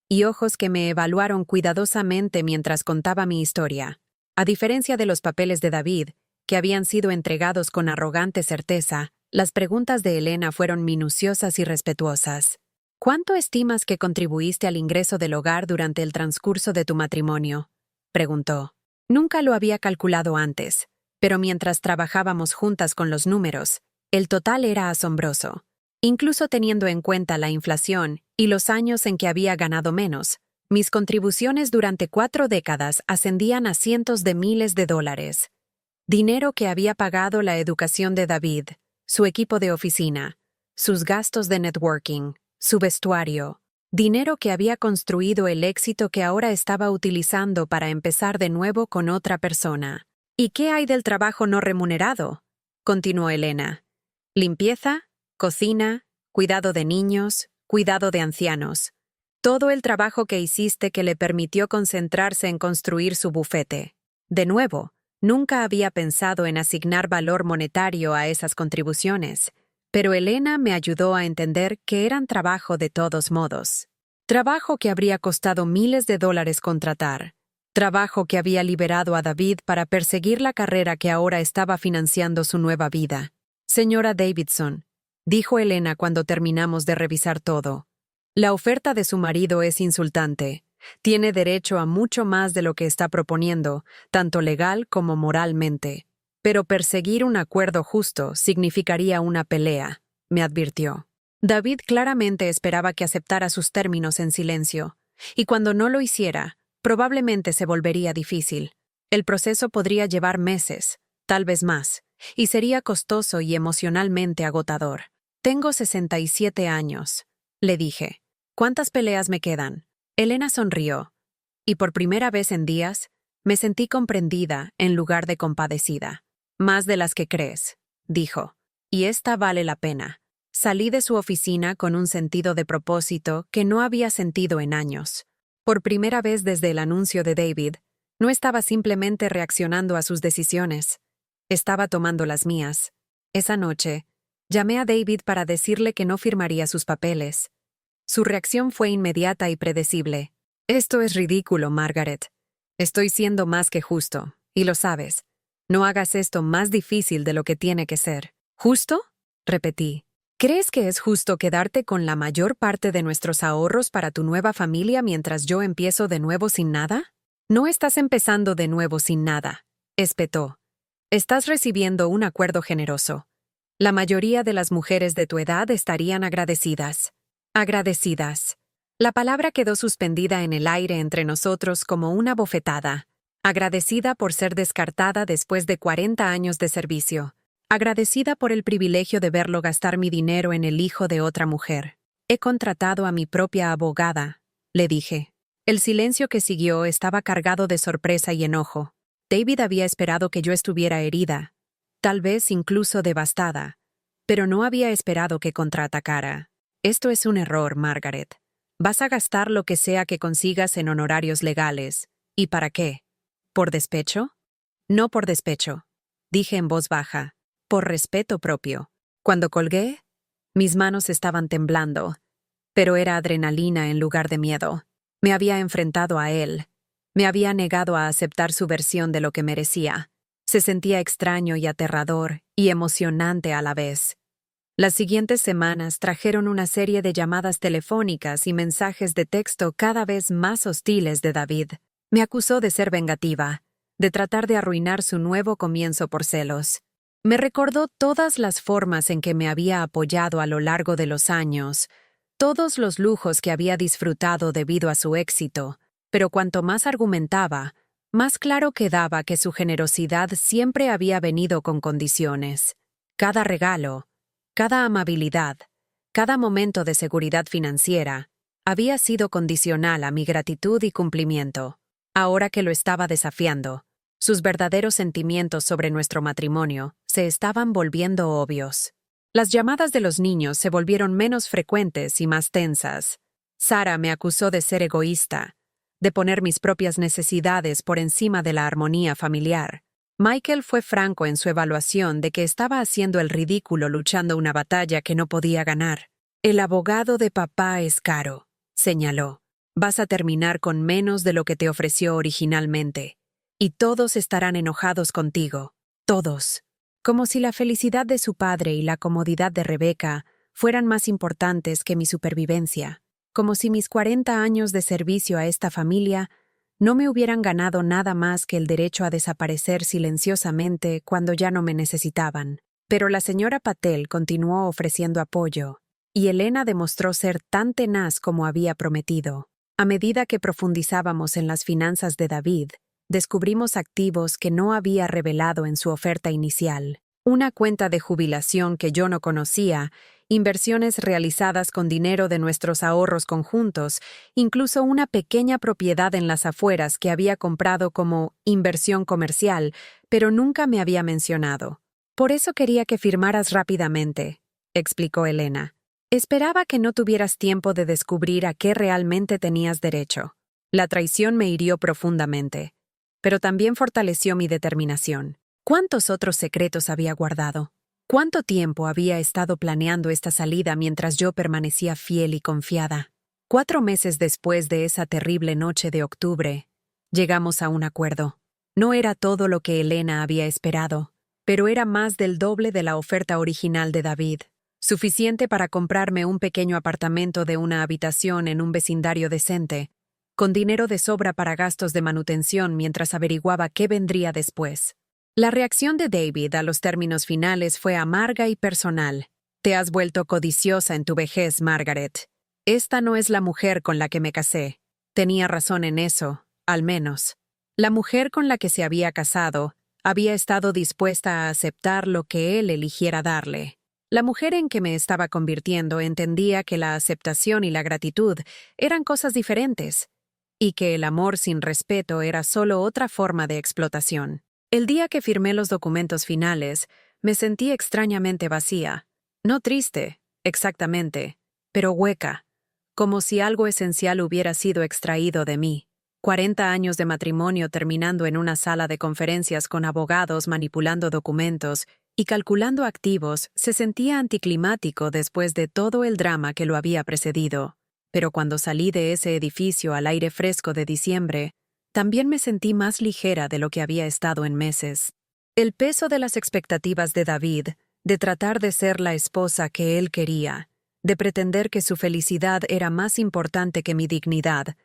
S1: y ojos que me evaluaron cuidadosamente mientras contaba mi historia. A diferencia de los papeles de David, que habían sido entregados con arrogante certeza, las preguntas de Elena fueron minuciosas y respetuosas. ¿Cuánto estimas que contribuiste al ingreso del hogar durante el transcurso de tu matrimonio?, preguntó. Nunca lo había calculado antes, pero mientras trabajábamos juntas con los números, el total era asombroso. Incluso teniendo en cuenta la inflación y los años en que había ganado menos, mis contribuciones durante 4 décadas ascendían a cientos de miles de dólares. Dinero que había pagado la educación de David, su equipo de oficina, sus gastos de networking, su vestuario, dinero que había construido el éxito que ahora estaba utilizando para empezar de nuevo con otra persona. ¿Y qué hay del trabajo no remunerado?, continuó Elena. Limpieza, cocina, cuidado de niños, cuidado de ancianos. Todo el trabajo que hiciste que le permitió concentrarse en construir su bufete. De nuevo, nunca había pensado en asignar valor monetario a esas contribuciones, pero Elena me ayudó a entender que eran trabajo de todos modos. Trabajo que habría costado miles de dólares contratar. Trabajo que había liberado a David para perseguir la carrera que ahora estaba financiando su nueva vida. Señora Davidson, dijo Elena cuando terminamos de revisar todo. La oferta de su marido es insultante. Tiene derecho a mucho más de lo que está proponiendo, tanto legal como moralmente. Pero perseguir un acuerdo justo significaría una pelea, me advirtió. David claramente esperaba que aceptara sus términos en silencio, y cuando no lo hiciera, probablemente se volvería difícil. El proceso podría llevar meses, tal vez más, y sería costoso y emocionalmente agotador. Tengo 67 años, le dije. ¿Cuántas peleas me quedan? Elena sonrió, y por primera vez en días, me sentí comprendida en lugar de compadecida. Más de las que crees, dijo, y esta vale la pena. Salí de su oficina con un sentido de propósito que no había sentido en años. Por primera vez desde el anuncio de David, no estaba simplemente reaccionando a sus decisiones. Estaba tomando las mías. Esa noche, llamé a David para decirle que no firmaría sus papeles. Su reacción fue inmediata y predecible. Esto es ridículo, Margaret. Estoy siendo más que justo, y lo sabes. No hagas esto más difícil de lo que tiene que ser. ¿Justo?, repetí. ¿Crees que es justo quedarte con la mayor parte de nuestros ahorros para tu nueva familia mientras yo empiezo de nuevo sin nada? No estás empezando de nuevo sin nada, espetó. Estás recibiendo un acuerdo generoso. La mayoría de las mujeres de tu edad estarían agradecidas. Agradecidas. La palabra quedó suspendida en el aire entre nosotros como una bofetada. Agradecida por ser descartada después de 40 años de servicio. Agradecida por el privilegio de verlo gastar mi dinero en el hijo de otra mujer. He contratado a mi propia abogada, le dije. El silencio que siguió estaba cargado de sorpresa y enojo. David había esperado que yo estuviera herida, tal vez incluso devastada, pero no había esperado que contraatacara. Esto es un error, Margaret. Vas a gastar lo que sea que consigas en honorarios legales. ¿Y para qué? ¿Por despecho? No por despecho, dije en voz baja. Por respeto propio. Cuando colgué, mis manos estaban temblando, pero era adrenalina en lugar de miedo. Me había enfrentado a él. Me había negado a aceptar su versión de lo que merecía. Se sentía extraño y aterrador, y emocionante a la vez. Las siguientes semanas trajeron una serie de llamadas telefónicas y mensajes de texto cada vez más hostiles de David. Me acusó de ser vengativa, de tratar de arruinar su nuevo comienzo por celos. Me recordó todas las formas en que me había apoyado a lo largo de los años, todos los lujos que había disfrutado debido a su éxito, pero cuanto más argumentaba, más claro quedaba que su generosidad siempre había venido con condiciones. Cada regalo, cada amabilidad, cada momento de seguridad financiera, había sido condicional a mi gratitud y cumplimiento. Ahora que lo estaba desafiando, sus verdaderos sentimientos sobre nuestro matrimonio se estaban volviendo obvios. Las llamadas de los niños se volvieron menos frecuentes y más tensas. Sara me acusó de ser egoísta, de poner mis propias necesidades por encima de la armonía familiar. Michael fue franco en su evaluación de que estaba haciendo el ridículo luchando una batalla que no podía ganar. El abogado de papá es caro, señaló. Vas a terminar con menos de lo que te ofreció originalmente. Y todos estarán enojados contigo. Todos. Como si la felicidad de su padre y la comodidad de Rebecca fueran más importantes que mi supervivencia. Como si mis 40 años de servicio a esta familia no me hubieran ganado nada más que el derecho a desaparecer silenciosamente cuando ya no me necesitaban. Pero la señora Patel continuó ofreciendo apoyo, y Elena demostró ser tan tenaz como había prometido. A medida que profundizábamos en las finanzas de David, descubrimos activos que no había revelado en su oferta inicial. Una cuenta de jubilación que yo no conocía, inversiones realizadas con dinero de nuestros ahorros conjuntos, incluso una pequeña propiedad en las afueras que había comprado como inversión comercial, pero nunca me había mencionado. Por eso quería que firmaras rápidamente, explicó Elena. Esperaba que no tuvieras tiempo de descubrir a qué realmente tenías derecho. La traición me hirió profundamente, pero también fortaleció mi determinación. ¿Cuántos otros secretos había guardado? ¿Cuánto tiempo había estado planeando esta salida mientras yo permanecía fiel y confiada? 4 meses después de esa terrible noche de octubre, llegamos a un acuerdo. No era todo lo que Elena había esperado, pero era más del doble de la oferta original de David. Suficiente para comprarme un pequeño apartamento de una habitación en un vecindario decente, con dinero de sobra para gastos de manutención mientras averiguaba qué vendría después. La reacción de David a los términos finales fue amarga y personal. Te has vuelto codiciosa en tu vejez, Margaret. Esta no es la mujer con la que me casé. Tenía razón en eso, al menos. La mujer con la que se había casado había estado dispuesta a aceptar lo que él eligiera darle. La mujer en que me estaba convirtiendo entendía que la aceptación y la gratitud eran cosas diferentes, y que el amor sin respeto era solo otra forma de explotación. El día que firmé los documentos finales, me sentí extrañamente vacía. No triste, exactamente, pero hueca, como si algo esencial hubiera sido extraído de mí. 40 años de matrimonio terminando en una sala de conferencias con abogados manipulando documentos y calculando activos se sentía anticlimático después de todo el drama que lo había precedido. Pero cuando salí de ese edificio al aire fresco de diciembre, también me sentí más ligera de lo que había estado en meses. El peso de las expectativas de David, de tratar de ser la esposa que él quería, de pretender que su felicidad era más importante que mi dignidad,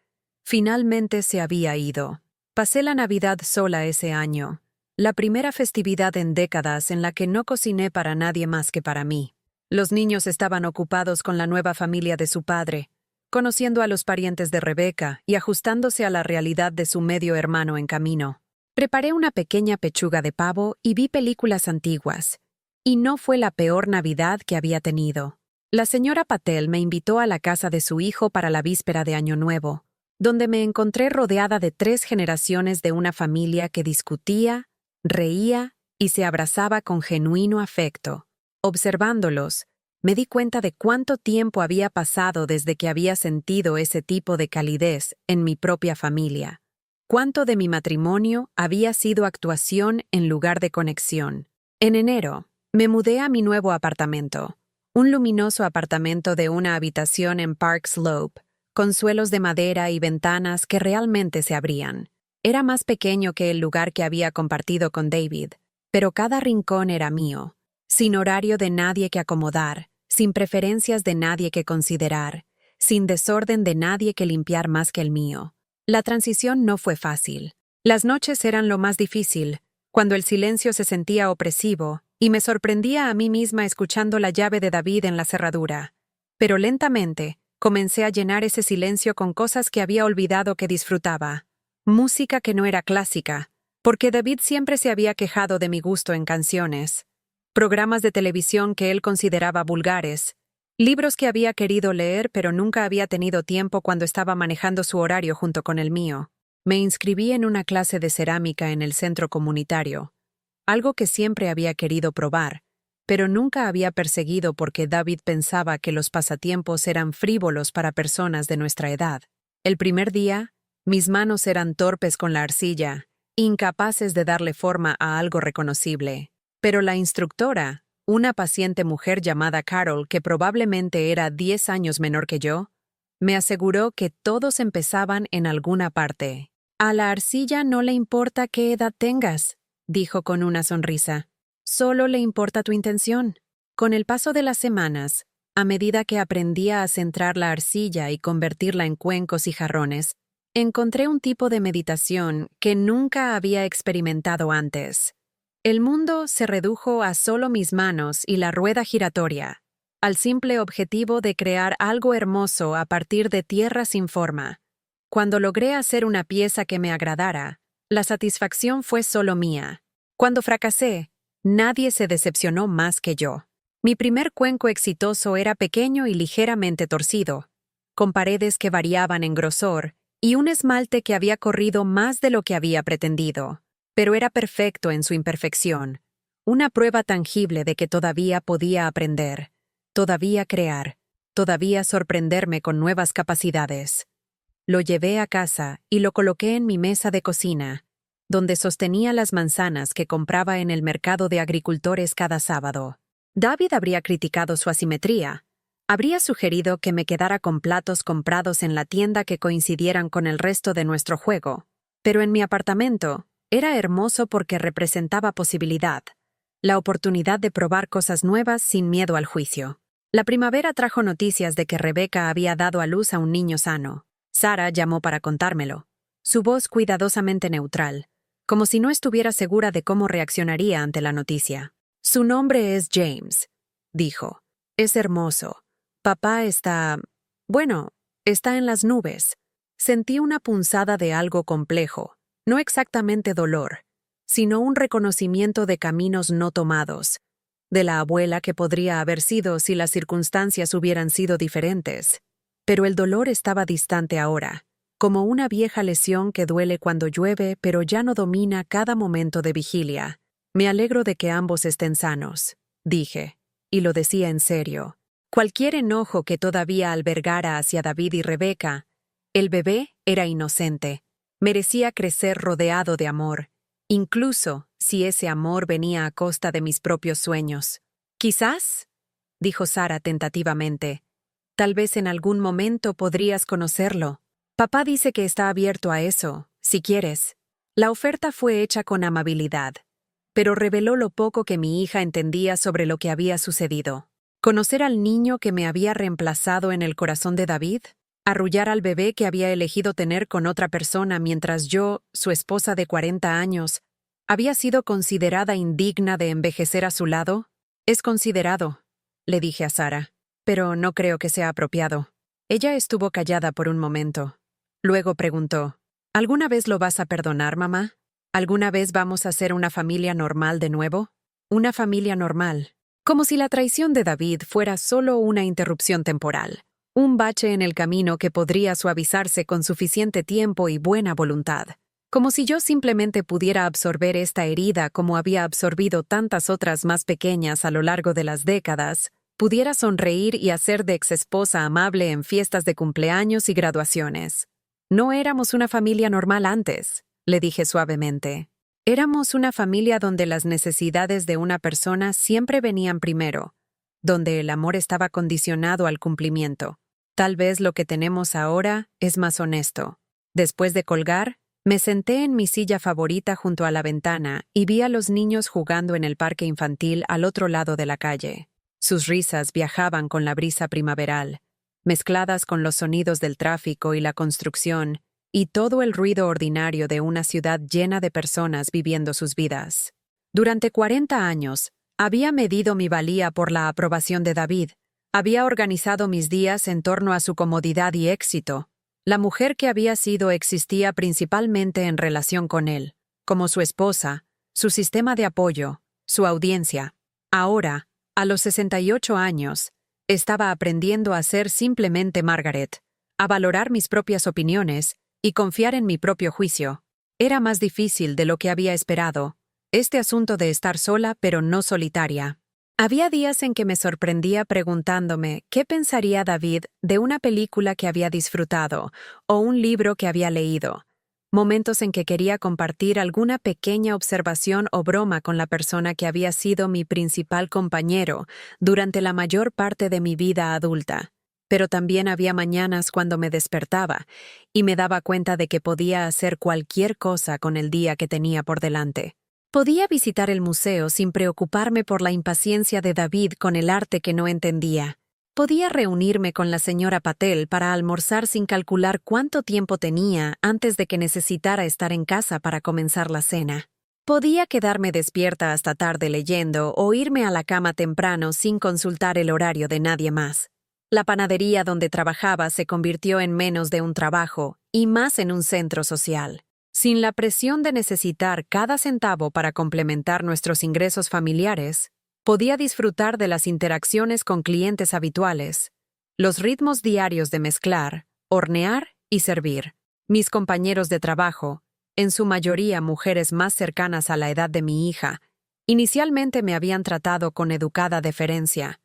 S1: finalmente se había ido. Pasé la Navidad sola ese año, la primera festividad en décadas en la que no cociné para nadie más que para mí. Los niños estaban ocupados con la nueva familia de su padre, conociendo a los parientes de Rebecca y ajustándose a la realidad de su medio hermano en camino. Preparé una pequeña pechuga de pavo y vi películas antiguas, y no fue la peor Navidad que había tenido. La señora Patel me invitó a la casa de su hijo para la víspera de Año Nuevo, donde me encontré rodeada de 3 generaciones de una familia que discutía, reía y se abrazaba con genuino afecto. Observándolos, me di cuenta de cuánto tiempo había pasado desde que había sentido ese tipo de calidez en mi propia familia. Cuánto de mi matrimonio había sido actuación en lugar de conexión. En enero, me mudé a mi nuevo apartamento, un luminoso apartamento de una habitación en Park Slope, con suelos de madera y ventanas que realmente se abrían. Era más pequeño que el lugar que había compartido con David, pero cada rincón era mío, sin horario de nadie que acomodar, sin preferencias de nadie que considerar, sin desorden de nadie que limpiar más que el mío. La transición no fue fácil. Las noches eran lo más difícil, cuando el silencio se sentía opresivo, y me sorprendía a mí misma escuchando la llave de David en la cerradura. Pero lentamente, comencé a llenar ese silencio con cosas que había olvidado que disfrutaba. Música que no era clásica, porque David siempre se había quejado de mi gusto en canciones. Programas de televisión que él consideraba vulgares. Libros que había querido leer pero nunca había tenido tiempo cuando estaba manejando su horario junto con el mío. Me inscribí en una clase de cerámica en el centro comunitario. algo que siempre había querido probar, pero nunca había perseguido porque David pensaba que los pasatiempos eran frívolos para personas de nuestra edad. El primer día, mis manos eran torpes con la arcilla, incapaces de darle forma a algo reconocible. Pero la instructora, una paciente mujer llamada Carol, que probablemente era 10 años menor que yo, me aseguró que todos empezaban en alguna parte. A la arcilla no le importa qué edad tengas, dijo con una sonrisa. Solo le importa tu intención. Con el paso de las semanas, a medida que aprendía a centrar la arcilla y convertirla en cuencos y jarrones, encontré un tipo de meditación que nunca había experimentado antes. El mundo se redujo a solo mis manos y la rueda giratoria, al simple objetivo de crear algo hermoso a partir de tierra sin forma. Cuando logré hacer una pieza que me agradara, la satisfacción fue solo mía. Cuando fracasé, nadie se decepcionó más que yo. Mi primer cuenco exitoso era pequeño y ligeramente torcido, con paredes que variaban en grosor y un esmalte que había corrido más de lo que había pretendido. Pero era perfecto en su imperfección, una prueba tangible de que todavía podía aprender, todavía crear, todavía sorprenderme con nuevas capacidades. Lo llevé a casa y lo coloqué en mi mesa de cocina, donde sostenía las manzanas que compraba en el mercado de agricultores cada sábado. David habría criticado su asimetría. Habría sugerido que me quedara con platos comprados en la tienda que coincidieran con el resto de nuestro juego. Pero en mi apartamento, era hermoso porque representaba posibilidad, la oportunidad de probar cosas nuevas sin miedo al juicio. La primavera trajo noticias de que Rebecca había dado a luz a un niño sano. Sara llamó para contármelo, su voz cuidadosamente neutral, como si no estuviera segura de cómo reaccionaría ante la noticia. Su nombre es James, dijo. Es hermoso. Papá está en las nubes. Sentí una punzada de algo complejo, no exactamente dolor, sino un reconocimiento de caminos no tomados, de la abuela que podría haber sido si las circunstancias hubieran sido diferentes. Pero el dolor estaba distante ahora, como una vieja lesión que duele cuando llueve pero ya no domina cada momento de vigilia. Me alegro de que ambos estén sanos, dije, y lo decía en serio. Cualquier enojo que todavía albergara hacia David y Rebecca, el bebé era inocente, merecía crecer rodeado de amor, incluso si ese amor venía a costa de mis propios sueños. Quizás, dijo Sara tentativamente, tal vez en algún momento podrías conocerlo. Papá dice que está abierto a eso, si quieres. La oferta fue hecha con amabilidad, pero reveló lo poco que mi hija entendía sobre lo que había sucedido. ¿Conocer al niño que me había reemplazado en el corazón de David? ¿Arrullar al bebé que había elegido tener con otra persona mientras yo, su esposa de 40 años, había sido considerada indigna de envejecer a su lado? Es considerado, le dije a Sara, pero no creo que sea apropiado. Ella estuvo callada por un momento. Luego preguntó, ¿alguna vez lo vas a perdonar, mamá? ¿Alguna vez vamos a ser una familia normal de nuevo? Una familia normal. Como si la traición de David fuera solo una interrupción temporal, un bache en el camino que podría suavizarse con suficiente tiempo y buena voluntad. Como si yo simplemente pudiera absorber esta herida como había absorbido tantas otras más pequeñas a lo largo de las décadas, pudiera sonreír y hacer de exesposa amable en fiestas de cumpleaños y graduaciones. No éramos una familia normal antes, le dije suavemente. Éramos una familia donde las necesidades de una persona siempre venían primero, donde el amor estaba condicionado al cumplimiento. Tal vez lo que tenemos ahora es más honesto. Después de colgar, me senté en mi silla favorita junto a la ventana y vi a los niños jugando en el parque infantil al otro lado de la calle. Sus risas viajaban con la brisa primaveral, mezcladas con los sonidos del tráfico y la construcción, y todo el ruido ordinario de una ciudad llena de personas viviendo sus vidas. Durante 40 años, había medido mi valía por la aprobación de David. Había organizado mis días en torno a su comodidad y éxito. La mujer que había sido existía principalmente en relación con él, como su esposa, su sistema de apoyo, su audiencia. Ahora, a los 68 años, estaba aprendiendo a ser simplemente Margaret, a valorar mis propias opiniones y confiar en mi propio juicio. Era más difícil de lo que había esperado, Este asunto de estar sola pero no solitaria. Había días en que me sorprendía preguntándome qué pensaría David de una película que había disfrutado o un libro que había leído. Momentos en que quería compartir alguna pequeña observación o broma con la persona que había sido mi principal compañero durante la mayor parte de mi vida adulta. Pero también había mañanas cuando me despertaba y me daba cuenta de que podía hacer cualquier cosa con el día que tenía por delante. Podía visitar el museo sin preocuparme por la impaciencia de David con el arte que no entendía. Podía reunirme con la señora Patel para almorzar sin calcular cuánto tiempo tenía antes de que necesitara estar en casa para comenzar la cena. Podía quedarme despierta hasta tarde leyendo o irme a la cama temprano sin consultar el horario de nadie más. La panadería donde trabajaba se convirtió en menos de un trabajo y más en un centro social. Sin la presión de necesitar cada centavo para complementar nuestros ingresos familiares, podía disfrutar de las interacciones con clientes habituales, los ritmos diarios de mezclar, hornear y servir. Mis compañeros de trabajo, en su mayoría mujeres más cercanas a la edad de mi hija, inicialmente me habían tratado con educada deferencia,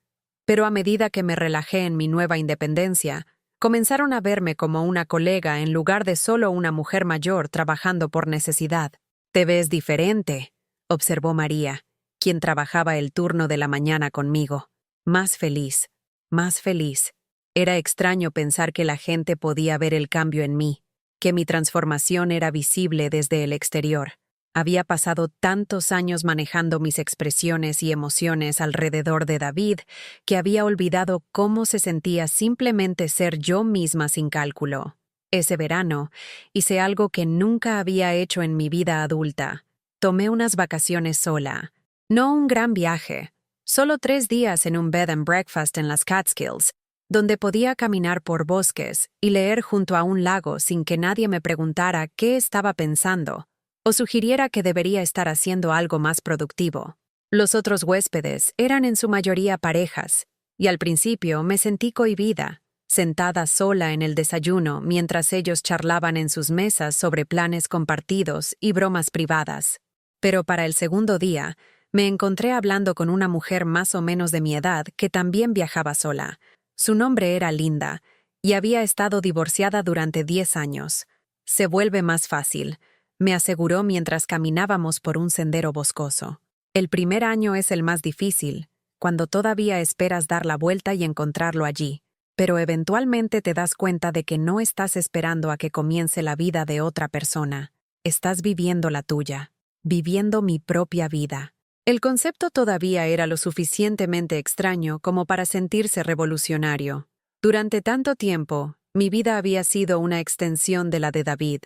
S1: pero a medida que me relajé en mi nueva independencia, comenzaron a verme como una colega en lugar de solo una mujer mayor trabajando por necesidad. «Te ves diferente», observó María, quien trabajaba el turno de la mañana conmigo. Más feliz, más feliz. Era extraño pensar que la gente podía ver el cambio en mí, que mi transformación era visible desde el exterior. Había pasado tantos años manejando mis expresiones y emociones alrededor de David que había olvidado cómo se sentía simplemente ser yo misma sin cálculo. Ese verano hice algo que nunca había hecho en mi vida adulta. Tomé unas vacaciones sola. No un gran viaje, solo 3 días en un bed and breakfast en las Catskills, donde podía caminar por bosques y leer junto a un lago sin que nadie me preguntara qué estaba pensando o sugiriera que debería estar haciendo algo más productivo. Los otros huéspedes eran en su mayoría parejas, y al principio me sentí cohibida, sentada sola en el desayuno mientras ellos charlaban en sus mesas sobre planes compartidos y bromas privadas. Pero para el segundo día, me encontré hablando con una mujer más o menos de mi edad que también viajaba sola. Su nombre era Linda, y había estado divorciada durante 10 años. «Se vuelve más fácil», me aseguró mientras caminábamos por un sendero boscoso. «El primer año es el más difícil, cuando todavía esperas dar la vuelta y encontrarlo allí, pero eventualmente te das cuenta de que no estás esperando a que comience la vida de otra persona. Estás viviendo la tuya, viviendo mi propia vida». El concepto todavía era lo suficientemente extraño como para sentirse revolucionario. Durante tanto tiempo, mi vida había sido una extensión de la de David.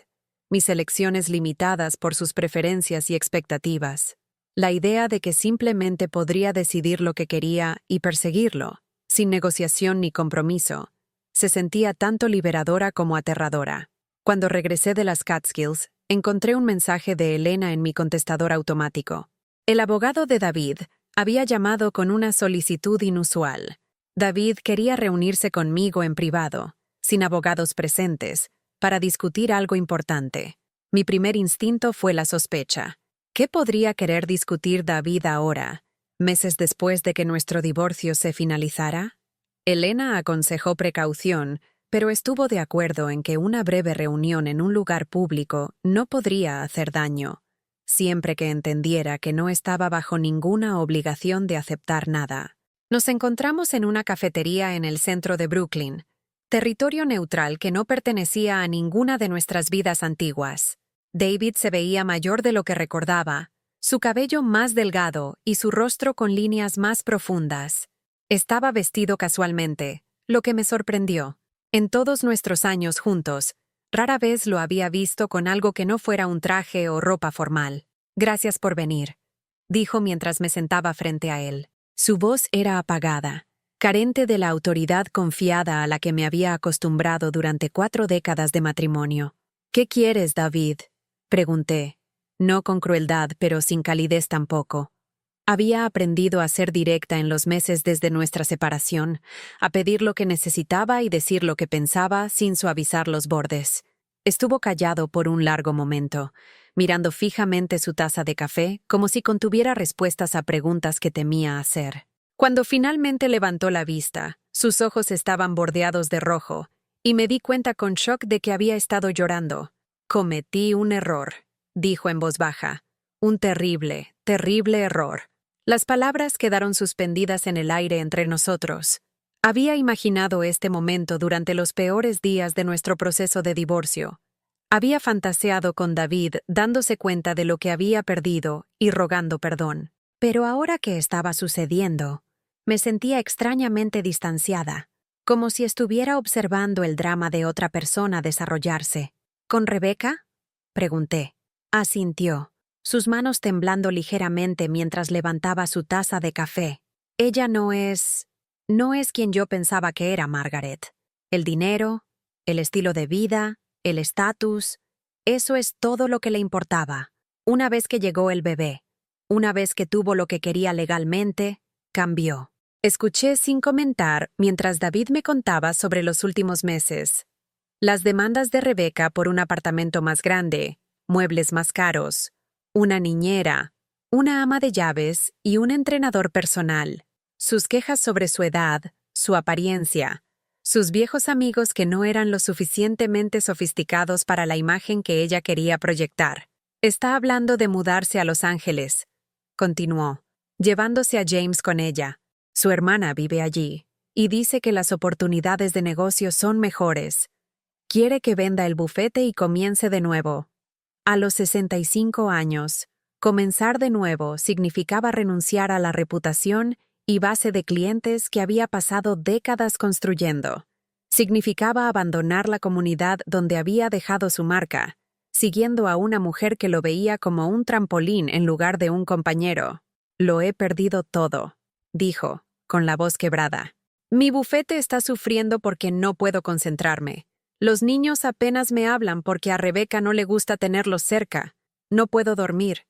S1: Mis elecciones limitadas por sus preferencias y expectativas. La idea de que simplemente podría decidir lo que quería y perseguirlo, sin negociación ni compromiso, se sentía tanto liberadora como aterradora. Cuando regresé de las Catskills, encontré un mensaje de Elena en mi contestador automático. El abogado de David había llamado con una solicitud inusual. David quería reunirse conmigo en privado, sin abogados presentes, para discutir algo importante. Mi primer instinto fue la sospecha. ¿Qué podría querer discutir David ahora, meses después de que nuestro divorcio se finalizara? Elena aconsejó precaución, pero estuvo de acuerdo en que una breve reunión en un lugar público no podría hacer daño, siempre que entendiera que no estaba bajo ninguna obligación de aceptar nada. Nos encontramos en una cafetería en el centro de Brooklyn, territorio neutral que no pertenecía a ninguna de nuestras vidas antiguas. David se veía mayor de lo que recordaba, su cabello más delgado y su rostro con líneas más profundas. Estaba vestido casualmente, lo que me sorprendió. En todos nuestros años juntos, rara vez lo había visto con algo que no fuera un traje o ropa formal. «Gracias por venir», dijo mientras me sentaba frente a él. Su voz era apagada, carente de la autoridad confiada a la que me había acostumbrado durante 4 décadas de matrimonio. «¿Qué quieres, David?», pregunté, no con crueldad, pero sin calidez tampoco. Había aprendido a ser directa en los meses desde nuestra separación, a pedir lo que necesitaba y decir lo que pensaba sin suavizar los bordes. Estuvo callado por un largo momento, mirando fijamente su taza de café como si contuviera respuestas a preguntas que temía hacer. Cuando finalmente levantó la vista, sus ojos estaban bordeados de rojo, y me di cuenta con shock de que había estado llorando. Cometí un error, dijo en voz baja. Un terrible, terrible error. Las palabras quedaron suspendidas en el aire entre nosotros. Había imaginado este momento durante los peores días de nuestro proceso de divorcio. Había fantaseado con David dándose cuenta de lo que había perdido y rogando perdón. Pero ahora que estaba sucediendo, me sentía extrañamente distanciada, como si estuviera observando el drama de otra persona desarrollarse. ¿Con Rebeca?, pregunté. Asintió, sus manos temblando ligeramente mientras levantaba su taza de café. Ella no es quien yo pensaba que era, Margaret. El dinero, el estilo de vida, el estatus, eso es todo lo que le importaba. Una vez que llegó el bebé, una vez que tuvo lo que quería legalmente, cambió. Escuché sin comentar mientras David me contaba sobre los últimos meses. Las demandas de Rebeca por un apartamento más grande, muebles más caros, una niñera, una ama de llaves y un entrenador personal. Sus quejas sobre su edad, su apariencia, sus viejos amigos que no eran lo suficientemente sofisticados para la imagen que ella quería proyectar. Está hablando de mudarse a Los Ángeles, continuó, llevándose a James con ella. Su hermana vive allí, y dice que las oportunidades de negocio son mejores. Quiere que venda el bufete y comience de nuevo. A los 65 años, comenzar de nuevo significaba renunciar a la reputación y base de clientes que había pasado décadas construyendo. Significaba abandonar la comunidad donde había dejado su marca, siguiendo a una mujer que lo veía como un trampolín en lugar de un compañero. Lo he perdido todo, dijo, con la voz quebrada. Mi bufete está sufriendo porque no puedo concentrarme. Los niños apenas me hablan porque a Rebeca no le gusta tenerlos cerca. No puedo dormir.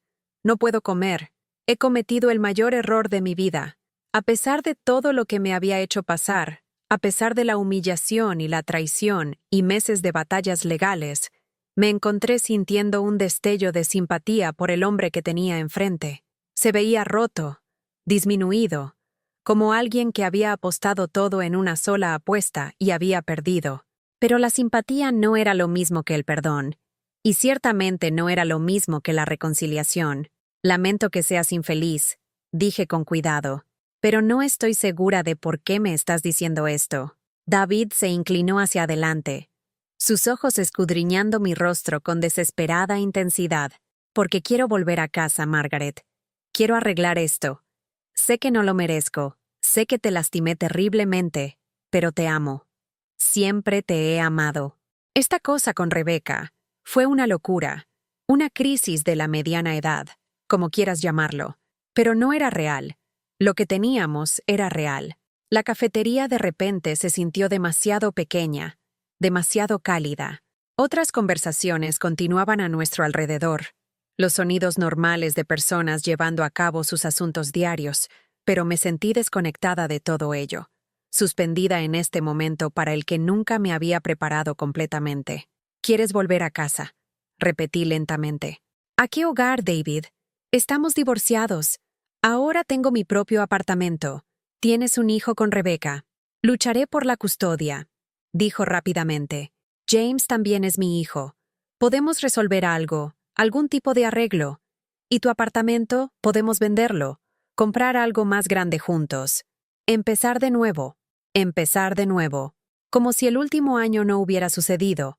S1: No puedo comer. He cometido el mayor error de mi vida. A pesar de todo lo que me había hecho pasar, a pesar de la humillación y la traición y meses de batallas legales, me encontré sintiendo un destello de simpatía por el hombre que tenía enfrente. Se veía roto, disminuido, como alguien que había apostado todo en una sola apuesta y había perdido. Pero la simpatía no era lo mismo que el perdón, y ciertamente no era lo mismo que la reconciliación. Lamento que seas infeliz, dije con cuidado, pero no estoy segura de por qué me estás diciendo esto. David se inclinó hacia adelante, sus ojos escudriñando mi rostro con desesperada intensidad. Porque quiero volver a casa, Margaret. Quiero arreglar esto. Sé que no lo merezco, sé que te lastimé terriblemente, pero te amo. Siempre te he amado. Esta cosa con Rebeca fue una locura, una crisis de la mediana edad, como quieras llamarlo, pero no era real. Lo que teníamos era real. La cafetería de repente se sintió demasiado pequeña, demasiado cálida. Otras conversaciones continuaban a nuestro alrededor, los sonidos normales de personas llevando a cabo sus asuntos diarios, pero me sentí desconectada de todo ello, suspendida en este momento para el que nunca me había preparado completamente. ¿Quieres volver a casa?, repetí lentamente. ¿A qué hogar, David? Estamos divorciados. Ahora tengo mi propio apartamento. Tienes un hijo con Rebeca. Lucharé por la custodia, dijo rápidamente. James también es mi hijo. Podemos resolver algo, algún tipo de arreglo. ¿Y tu apartamento? Podemos venderlo, comprar algo más grande juntos. Empezar de nuevo, como si el último año no hubiera sucedido,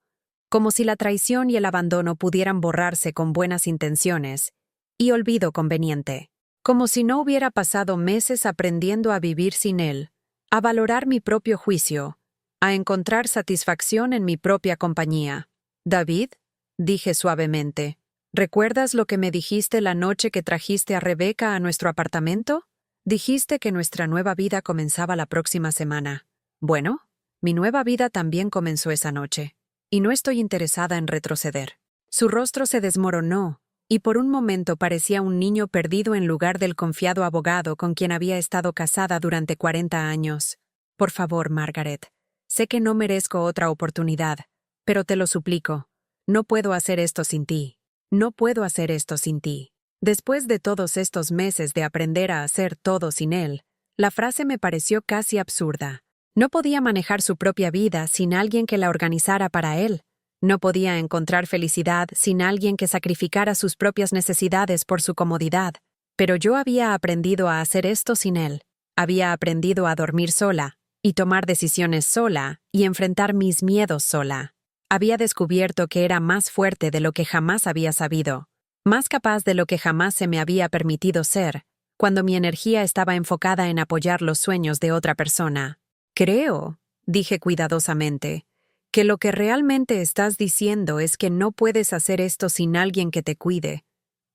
S1: como si la traición y el abandono pudieran borrarse con buenas intenciones y olvido conveniente, como si no hubiera pasado meses aprendiendo a vivir sin él, a valorar mi propio juicio, a encontrar satisfacción en mi propia compañía. David, dije suavemente, ¿recuerdas lo que me dijiste la noche que trajiste a Rebeca a nuestro apartamento? Dijiste que nuestra nueva vida comenzaba la próxima semana. Bueno, mi nueva vida también comenzó esa noche, y no estoy interesada en retroceder. Su rostro se desmoronó, y por un momento parecía un niño perdido en lugar del confiado abogado con quien había estado casada durante 40 años. Por favor, Margaret, sé que no merezco otra oportunidad, pero te lo suplico, no puedo hacer esto sin ti. no puedo hacer esto sin ti. Después de todos estos meses de aprender a hacer todo sin él, la frase me pareció casi absurda. No podía manejar su propia vida sin alguien que la organizara para él. No podía encontrar felicidad sin alguien que sacrificara sus propias necesidades por su comodidad. Pero yo había aprendido a hacer esto sin él. Había aprendido a dormir sola, y tomar decisiones sola, y enfrentar mis miedos sola. Había descubierto que era más fuerte de lo que jamás había sabido, más capaz de lo que jamás se me había permitido ser, cuando mi energía estaba enfocada en apoyar los sueños de otra persona. Creo, dije cuidadosamente, que lo que realmente estás diciendo es que no puedes hacer esto sin alguien que te cuide.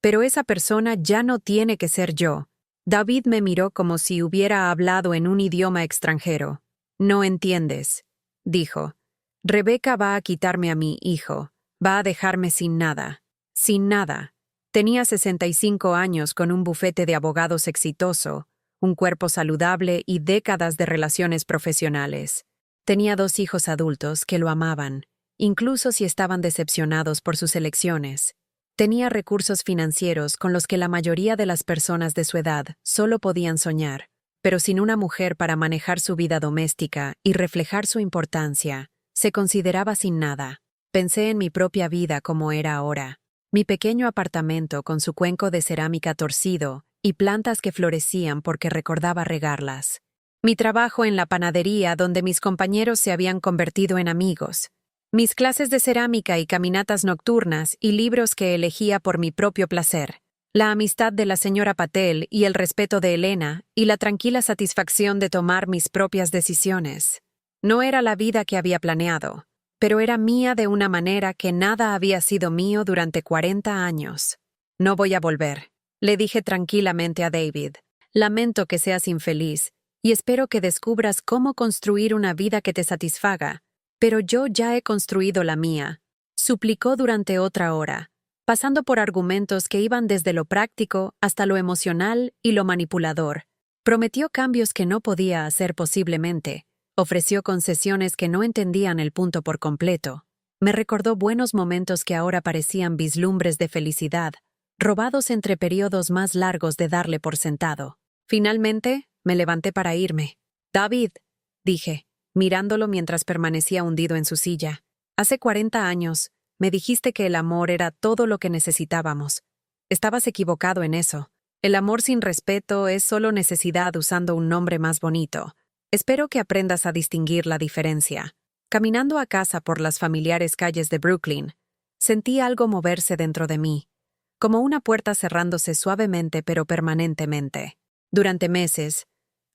S1: Pero esa persona ya no tiene que ser yo. David me miró como si hubiera hablado en un idioma extranjero. No entiendes, dijo. Rebeca va a quitarme a mi hijo. Va a dejarme sin nada. Sin nada. Tenía 65 años con un bufete de abogados exitoso, un cuerpo saludable y décadas de relaciones profesionales. Tenía 2 hijos adultos que lo amaban, incluso si estaban decepcionados por sus elecciones. Tenía recursos financieros con los que la mayoría de las personas de su edad solo podían soñar, pero sin una mujer para manejar su vida doméstica y reflejar su importancia, se consideraba sin nada. Pensé en mi propia vida como era ahora. Mi pequeño apartamento con su cuenco de cerámica torcido y plantas que florecían porque recordaba regarlas. Mi trabajo en la panadería donde mis compañeros se habían convertido en amigos. Mis clases de cerámica y caminatas nocturnas y libros que elegía por mi propio placer. La amistad de la señora Patel y el respeto de Elena y la tranquila satisfacción de tomar mis propias decisiones. No era la vida que había planeado, pero era mía de una manera que nada había sido mío durante 40 años. No voy a volver, le dije tranquilamente a David. Lamento que seas infeliz y espero que descubras cómo construir una vida que te satisfaga. Pero yo ya he construido la mía, suplicó durante otra hora, pasando por argumentos que iban desde lo práctico hasta lo emocional y lo manipulador. Prometió cambios que no podía hacer posiblemente, ofreció concesiones que no entendían el punto por completo. Me recordó buenos momentos que ahora parecían vislumbres de felicidad, robados entre periodos más largos de darle por sentado. Finalmente, me levanté para irme. David, dije, mirándolo mientras permanecía hundido en su silla. Hace 40 años, me dijiste que el amor era todo lo que necesitábamos. Estabas equivocado en eso. El amor sin respeto es solo necesidad usando un nombre más bonito. Espero que aprendas a distinguir la diferencia. Caminando a casa por las familiares calles de Brooklyn, sentí algo moverse dentro de mí, como una puerta cerrándose suavemente pero permanentemente. Durante meses,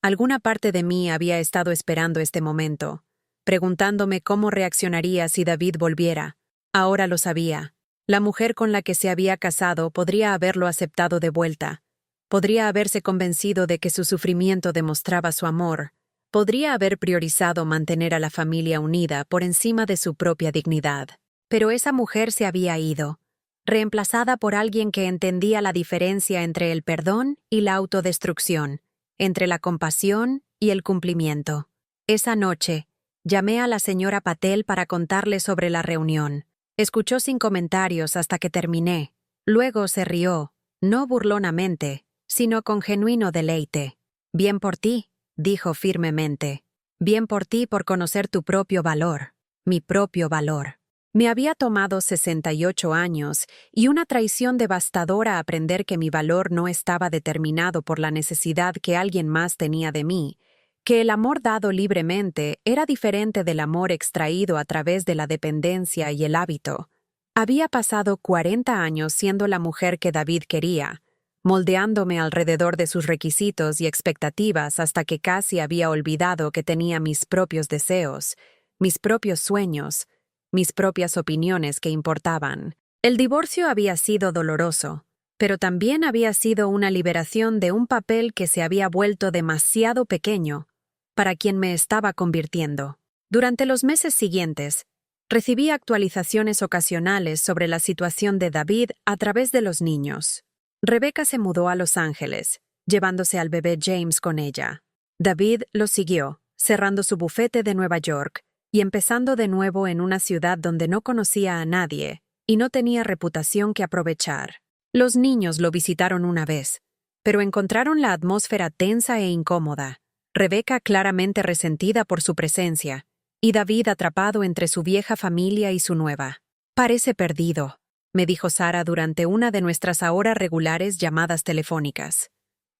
S1: alguna parte de mí había estado esperando este momento, preguntándome cómo reaccionaría si David volviera. Ahora lo sabía. La mujer con la que se había casado podría haberlo aceptado de vuelta. Podría haberse convencido de que su sufrimiento demostraba su amor. Podría haber priorizado mantener a la familia unida por encima de su propia dignidad. Pero esa mujer se había ido, reemplazada por alguien que entendía la diferencia entre el perdón y la autodestrucción, entre la compasión y el cumplimiento. Esa noche, llamé a la señora Patel para contarle sobre la reunión. Escuchó sin comentarios hasta que terminé. Luego se rió, no burlonamente, sino con genuino deleite. Bien por ti, dijo firmemente. Bien por ti por conocer tu propio valor, mi propio valor. Me había tomado 68 años y una traición devastadora aprender que mi valor no estaba determinado por la necesidad que alguien más tenía de mí, que el amor dado libremente era diferente del amor extraído a través de la dependencia y el hábito. Había pasado 40 años siendo la mujer que David quería, moldeándome alrededor de sus requisitos y expectativas hasta que casi había olvidado que tenía mis propios deseos, mis propios sueños, mis propias opiniones que importaban. El divorcio había sido doloroso, pero también había sido una liberación de un papel que se había vuelto demasiado pequeño para quien me estaba convirtiendo. Durante los meses siguientes, recibí actualizaciones ocasionales sobre la situación de David a través de los niños. Rebeca se mudó a Los Ángeles, llevándose al bebé James con ella. David lo siguió, cerrando su bufete de Nueva York y empezando de nuevo en una ciudad donde no conocía a nadie y no tenía reputación que aprovechar. Los niños lo visitaron una vez, pero encontraron la atmósfera tensa e incómoda, Rebecca claramente resentida por su presencia, y David atrapado entre su vieja familia y su nueva. «Parece perdido», me dijo Sara durante una de nuestras ahora regulares llamadas telefónicas.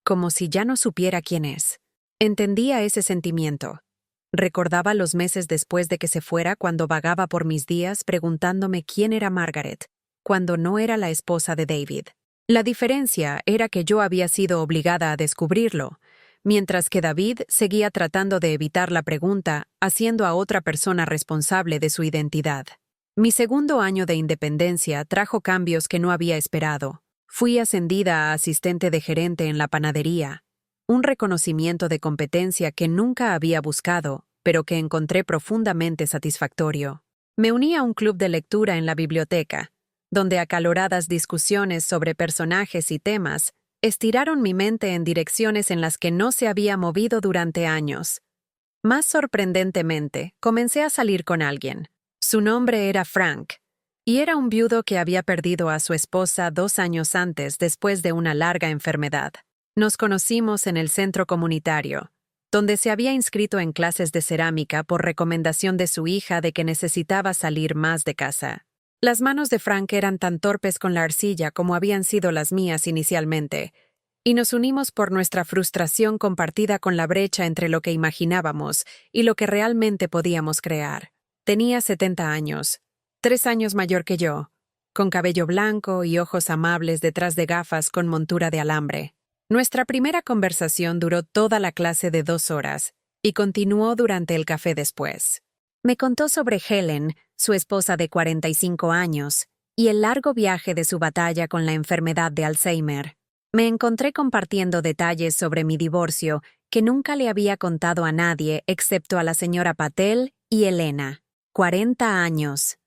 S1: Como si ya no supiera quién es. Entendía ese sentimiento. Recordaba los meses después de que se fuera cuando vagaba por mis días preguntándome quién era Margaret, cuando no era la esposa de David. La diferencia era que yo había sido obligada a descubrirlo, mientras que David seguía tratando de evitar la pregunta, haciendo a otra persona responsable de su identidad. Mi segundo año de independencia trajo cambios que no había esperado. Fui ascendida a asistente de gerente en la panadería, un reconocimiento de competencia que nunca había buscado, pero que encontré profundamente satisfactorio. Me uní a un club de lectura en la biblioteca, donde acaloradas discusiones sobre personajes y temas estiraron mi mente en direcciones en las que no se había movido durante años. Más sorprendentemente, comencé a salir con alguien. Su nombre era Frank, y era un viudo que había perdido a su esposa 2 años antes después de una larga enfermedad. Nos conocimos en el centro comunitario, donde se había inscrito en clases de cerámica por recomendación de su hija de que necesitaba salir más de casa. Las manos de Frank eran tan torpes con la arcilla como habían sido las mías inicialmente, y nos unimos por nuestra frustración compartida con la brecha entre lo que imaginábamos y lo que realmente podíamos crear. Tenía 70 años, 3 años mayor que yo, con cabello blanco y ojos amables detrás de gafas con montura de alambre. Nuestra primera conversación duró toda la clase de 2 horas y continuó durante el café después. Me contó sobre Helen, su esposa de 45 años, y el largo viaje de su batalla con la enfermedad de Alzheimer. Me encontré compartiendo detalles sobre mi divorcio que nunca le había contado a nadie excepto a la señora Patel y Elena. 40 años,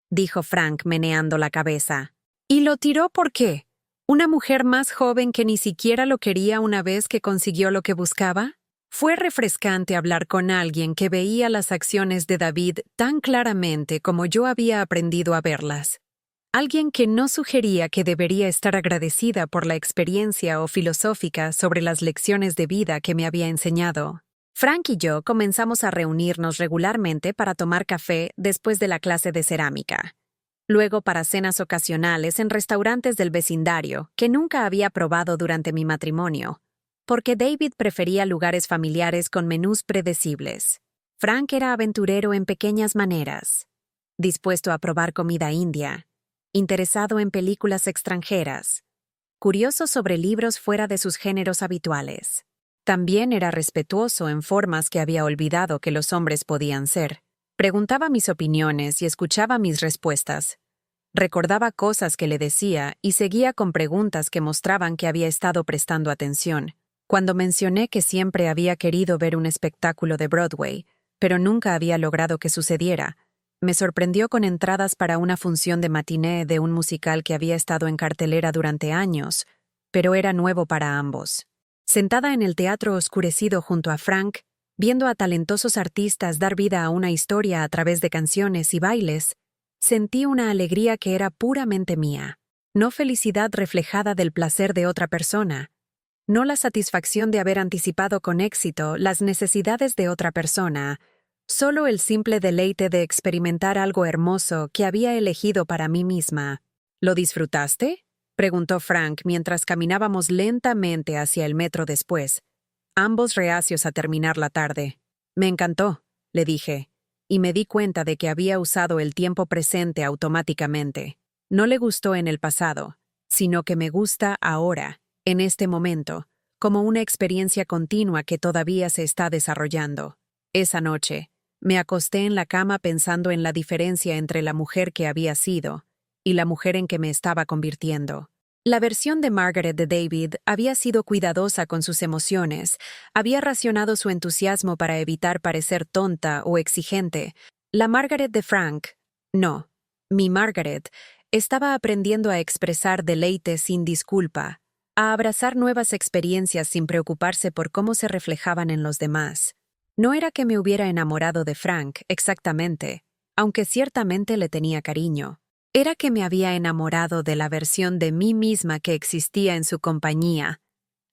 S1: dijo Frank meneando la cabeza. ¿Y lo tiró por qué? ¿Una mujer más joven que ni siquiera lo quería una vez que consiguió lo que buscaba? Fue refrescante hablar con alguien que veía las acciones de David tan claramente como yo había aprendido a verlas. Alguien que no sugería que debería estar agradecida por la experiencia o filosófica sobre las lecciones de vida que me había enseñado. Frank y yo comenzamos a reunirnos regularmente para tomar café después de la clase de cerámica. Luego para cenas ocasionales en restaurantes del vecindario que nunca había probado durante mi matrimonio, porque David prefería lugares familiares con menús predecibles. Frank era aventurero en pequeñas maneras, dispuesto a probar comida india, interesado en películas extranjeras, curioso sobre libros fuera de sus géneros habituales. También era respetuoso en formas que había olvidado que los hombres podían ser. Preguntaba mis opiniones y escuchaba mis respuestas. Recordaba cosas que le decía y seguía con preguntas que mostraban que había estado prestando atención. Cuando mencioné que siempre había querido ver un espectáculo de Broadway, pero nunca había logrado que sucediera, me sorprendió con entradas para una función de matiné de un musical que había estado en cartelera durante años, pero era nuevo para ambos. Sentada en el teatro oscurecido junto a Frank, viendo a talentosos artistas dar vida a una historia a través de canciones y bailes, sentí una alegría que era puramente mía. No felicidad reflejada del placer de otra persona, no la satisfacción de haber anticipado con éxito las necesidades de otra persona, solo el simple deleite de experimentar algo hermoso que había elegido para mí misma. ¿Lo disfrutaste?, preguntó Frank mientras caminábamos lentamente hacia el metro después, ambos reacios a terminar la tarde. Me encantó, le dije, y me di cuenta de que había usado el tiempo presente automáticamente. No le gustó en el pasado, sino que me gusta ahora, en este momento, como una experiencia continua que todavía se está desarrollando. Esa noche, me acosté en la cama pensando en la diferencia entre la mujer que había sido y la mujer en que me estaba convirtiendo. La versión de Margaret de David había sido cuidadosa con sus emociones, había racionado su entusiasmo para evitar parecer tonta o exigente. La Margaret de Frank, no, mi Margaret, estaba aprendiendo a expresar deleite sin disculpa, a abrazar nuevas experiencias sin preocuparse por cómo se reflejaban en los demás. No era que me hubiera enamorado de Frank, exactamente, aunque ciertamente le tenía cariño. era que me había enamorado de la versión de mí misma que existía en su compañía,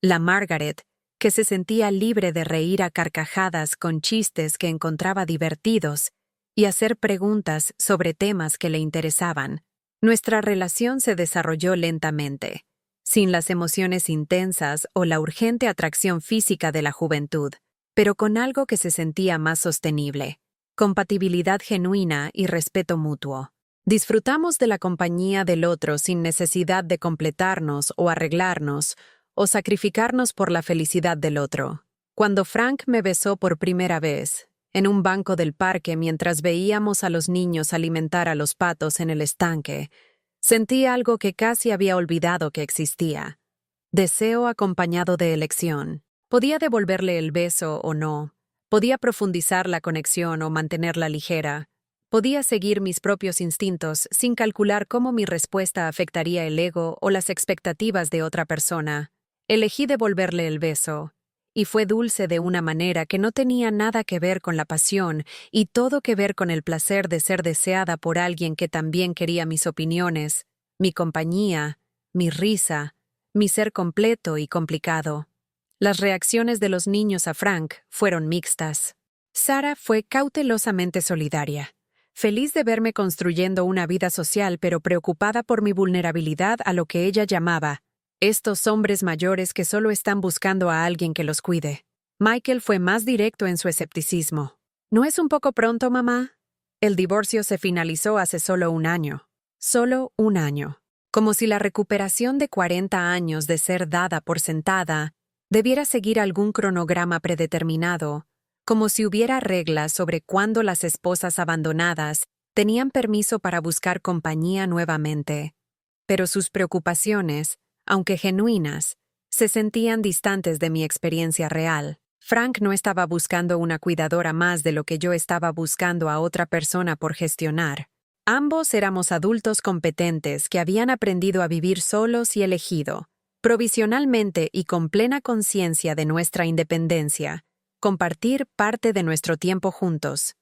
S1: la Margaret, que se sentía libre de reír a carcajadas con chistes que encontraba divertidos y hacer preguntas sobre temas que le interesaban. Nuestra relación se desarrolló lentamente, sin las emociones intensas o la urgente atracción física de la juventud, pero con algo que se sentía más sostenible: compatibilidad genuina y respeto mutuo. Disfrutamos de la compañía del otro sin necesidad de completarnos o arreglarnos o sacrificarnos por la felicidad del otro. Cuando Frank me besó por primera vez, en un banco del parque mientras veíamos a los niños alimentar a los patos en el estanque, sentí algo que casi había olvidado que existía: deseo acompañado de elección. Podía devolverle el beso o no, podía profundizar la conexión o mantenerla ligera, podía seguir mis propios instintos sin calcular cómo mi respuesta afectaría el ego o las expectativas de otra persona. Elegí devolverle el beso, y fue dulce de una manera que no tenía nada que ver con la pasión y todo que ver con el placer de ser deseada por alguien que también quería mis opiniones, mi compañía, mi risa, mi ser completo y complicado. Las reacciones de los niños a Frank fueron mixtas. Sarah fue cautelosamente solidaria, feliz de verme construyendo una vida social, pero preocupada por mi vulnerabilidad a lo que ella llamaba estos hombres mayores que solo están buscando a alguien que los cuide. Michael fue más directo en su escepticismo. ¿No es un poco pronto, mamá? El divorcio se finalizó hace solo un año. Solo un año. Como si la recuperación de 40 años de ser dada por sentada debiera seguir algún cronograma predeterminado, como si hubiera reglas sobre cuándo las esposas abandonadas tenían permiso para buscar compañía nuevamente. Pero sus preocupaciones, aunque genuinas, se sentían distantes de mi experiencia real. Frank no estaba buscando una cuidadora más de lo que yo estaba buscando a otra persona por gestionar. Ambos éramos adultos competentes que habían aprendido a vivir solos y elegido, provisionalmente y con plena conciencia de nuestra independencia, compartir parte de nuestro tiempo juntos.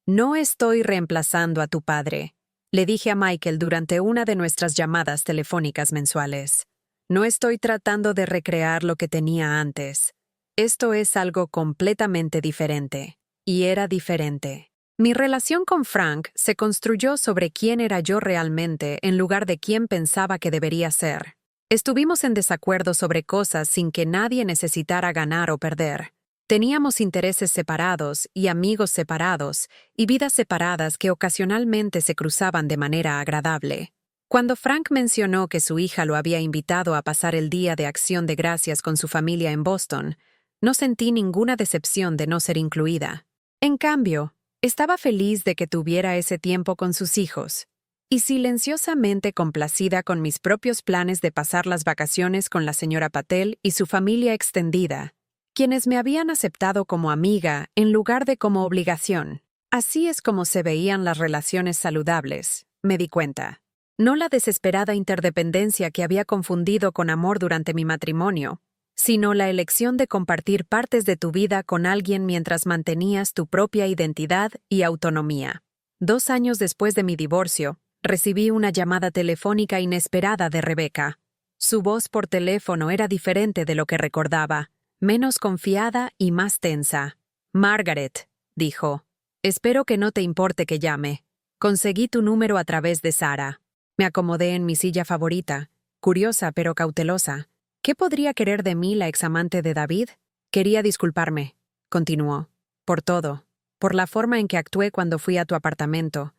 S1: No estoy reemplazando a tu padre, le dije a Michael durante una de nuestras llamadas telefónicas mensuales. No estoy tratando de recrear lo que tenía antes. Esto es algo completamente diferente. Y era diferente. Mi relación con Frank se construyó sobre quién era yo realmente en lugar de quién pensaba que debería ser. Estuvimos en desacuerdo sobre cosas sin que nadie necesitara ganar o perder. Teníamos intereses separados y amigos separados y vidas separadas que ocasionalmente se cruzaban de manera agradable. Cuando Frank mencionó que su hija lo había invitado a pasar el Día de Acción de Gracias con su familia en Boston, no sentí ninguna decepción de no ser incluida. En cambio, estaba feliz de que tuviera ese tiempo con sus hijos, y silenciosamente complacida con mis propios planes de pasar las vacaciones con la señora Patel y su familia extendida, quienes me habían aceptado como amiga en lugar de como obligación. Así es como se veían las relaciones saludables, me di cuenta. No la desesperada interdependencia que había confundido con amor durante mi matrimonio, sino la elección de compartir partes de tu vida con alguien mientras mantenías tu propia identidad y autonomía. 2 años después de mi divorcio, recibí una llamada telefónica inesperada de Rebecca. Su voz por teléfono era diferente de lo que recordaba, menos confiada y más tensa. «Margaret», dijo, «espero que no te importe que llame. Conseguí tu número a través de Sarah». Me acomodé en mi silla favorita, curiosa pero cautelosa. ¿Qué podría querer de mí la examante de David? Quería disculparme, continuó, por todo, por la forma en que actué cuando fui a tu apartamento,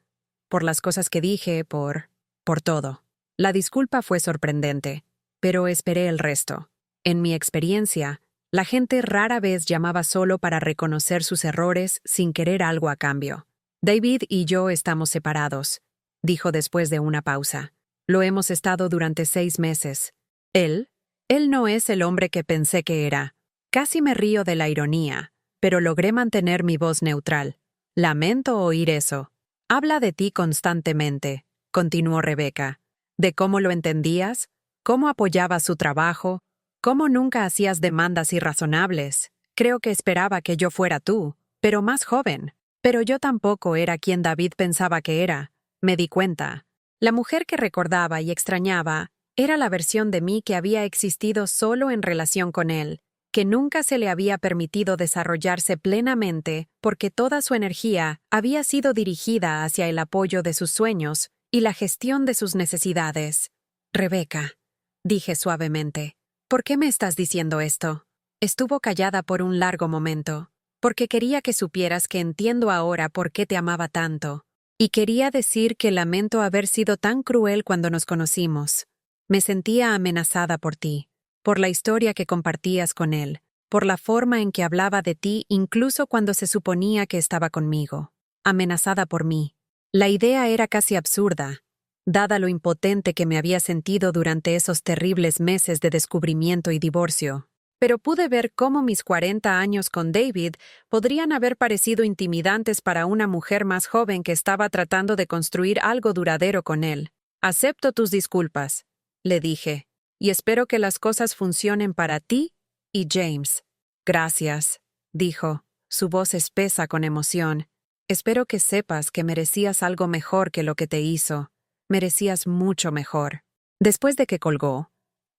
S1: por las cosas que dije, por todo. La disculpa fue sorprendente, pero esperé el resto. En mi experiencia, la gente rara vez llamaba solo para reconocer sus errores sin querer algo a cambio. David y yo estamos separados, dijo después de una pausa. Lo hemos estado durante 6 meses. Él no es el hombre que pensé que era. Casi me río de la ironía, pero logré mantener mi voz neutral. Lamento oír eso. Habla de ti constantemente, continuó Rebecca. De cómo lo entendías, cómo apoyabas su trabajo, cómo nunca hacías demandas irrazonables. Creo que esperaba que yo fuera tú, pero más joven. Pero yo tampoco era quien David pensaba que era. Me di cuenta. La mujer que recordaba y extrañaba era la versión de mí que había existido solo en relación con él, que nunca se le había permitido desarrollarse plenamente porque toda su energía había sido dirigida hacia el apoyo de sus sueños y la gestión de sus necesidades. Rebeca, dije suavemente, ¿por qué me estás diciendo esto? Estuvo callada por un largo momento, porque quería que supieras que entiendo ahora por qué te amaba tanto, y quería decir que lamento haber sido tan cruel cuando nos conocimos. Me sentía amenazada por ti, por la historia que compartías con él, por la forma en que hablaba de ti incluso cuando se suponía que estaba conmigo. Amenazada por mí. La idea era casi absurda, dada lo impotente que me había sentido durante esos terribles meses de descubrimiento y divorcio. Pero pude ver cómo mis 40 años con David podrían haber parecido intimidantes para una mujer más joven que estaba tratando de construir algo duradero con él. Acepto tus disculpas, le dije, y espero que las cosas funcionen para ti y James. Gracias, dijo, su voz espesa con emoción. Espero que sepas que merecías algo mejor que lo que te hizo. Merecías mucho mejor. Después de que colgó,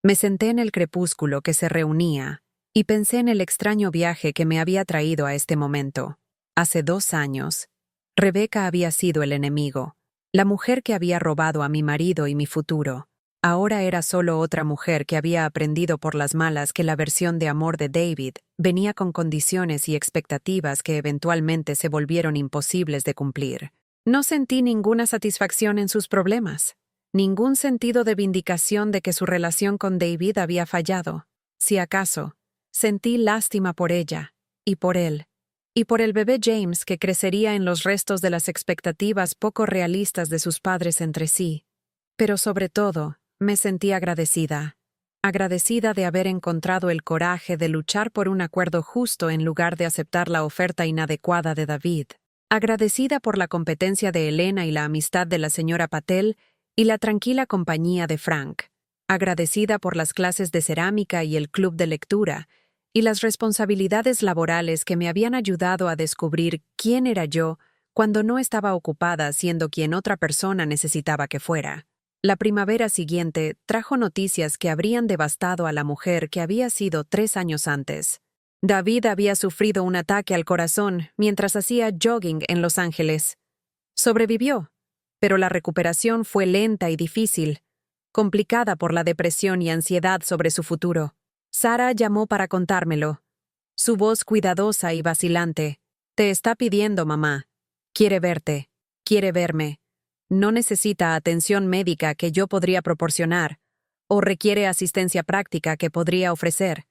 S1: me senté en el crepúsculo que se reunía y pensé en el extraño viaje que me había traído a este momento. Hace 2 años, Rebeca había sido el enemigo, la mujer que había robado a mi marido y mi futuro. Ahora era solo otra mujer que había aprendido por las malas que la versión de amor de David venía con condiciones y expectativas que eventualmente se volvieron imposibles de cumplir. No sentí ninguna satisfacción en sus problemas, ningún sentido de vindicación de que su relación con David había fallado. Si acaso, sentí lástima por ella, y por él, y por el bebé James que crecería en los restos de las expectativas poco realistas de sus padres entre sí. Pero sobre todo, me sentí agradecida. Agradecida de haber encontrado el coraje de luchar por un acuerdo justo en lugar de aceptar la oferta inadecuada de David. Agradecida por la competencia de Elena y la amistad de la señora Patel y la tranquila compañía de Frank. Agradecida por las clases de cerámica y el club de lectura, y las responsabilidades laborales que me habían ayudado a descubrir quién era yo cuando no estaba ocupada siendo quien otra persona necesitaba que fuera. La primavera siguiente trajo noticias que habrían devastado a la mujer que había sido 3 años antes. David había sufrido un ataque al corazón mientras hacía jogging en Los Ángeles. Sobrevivió, pero la recuperación fue lenta y difícil, complicada por la depresión y ansiedad sobre su futuro. Sara llamó para contármelo. Su voz cuidadosa y vacilante. Te está pidiendo, mamá. Quiere verte. Quiere verme. No necesita atención médica que yo podría proporcionar, o requiere asistencia práctica que podría ofrecer,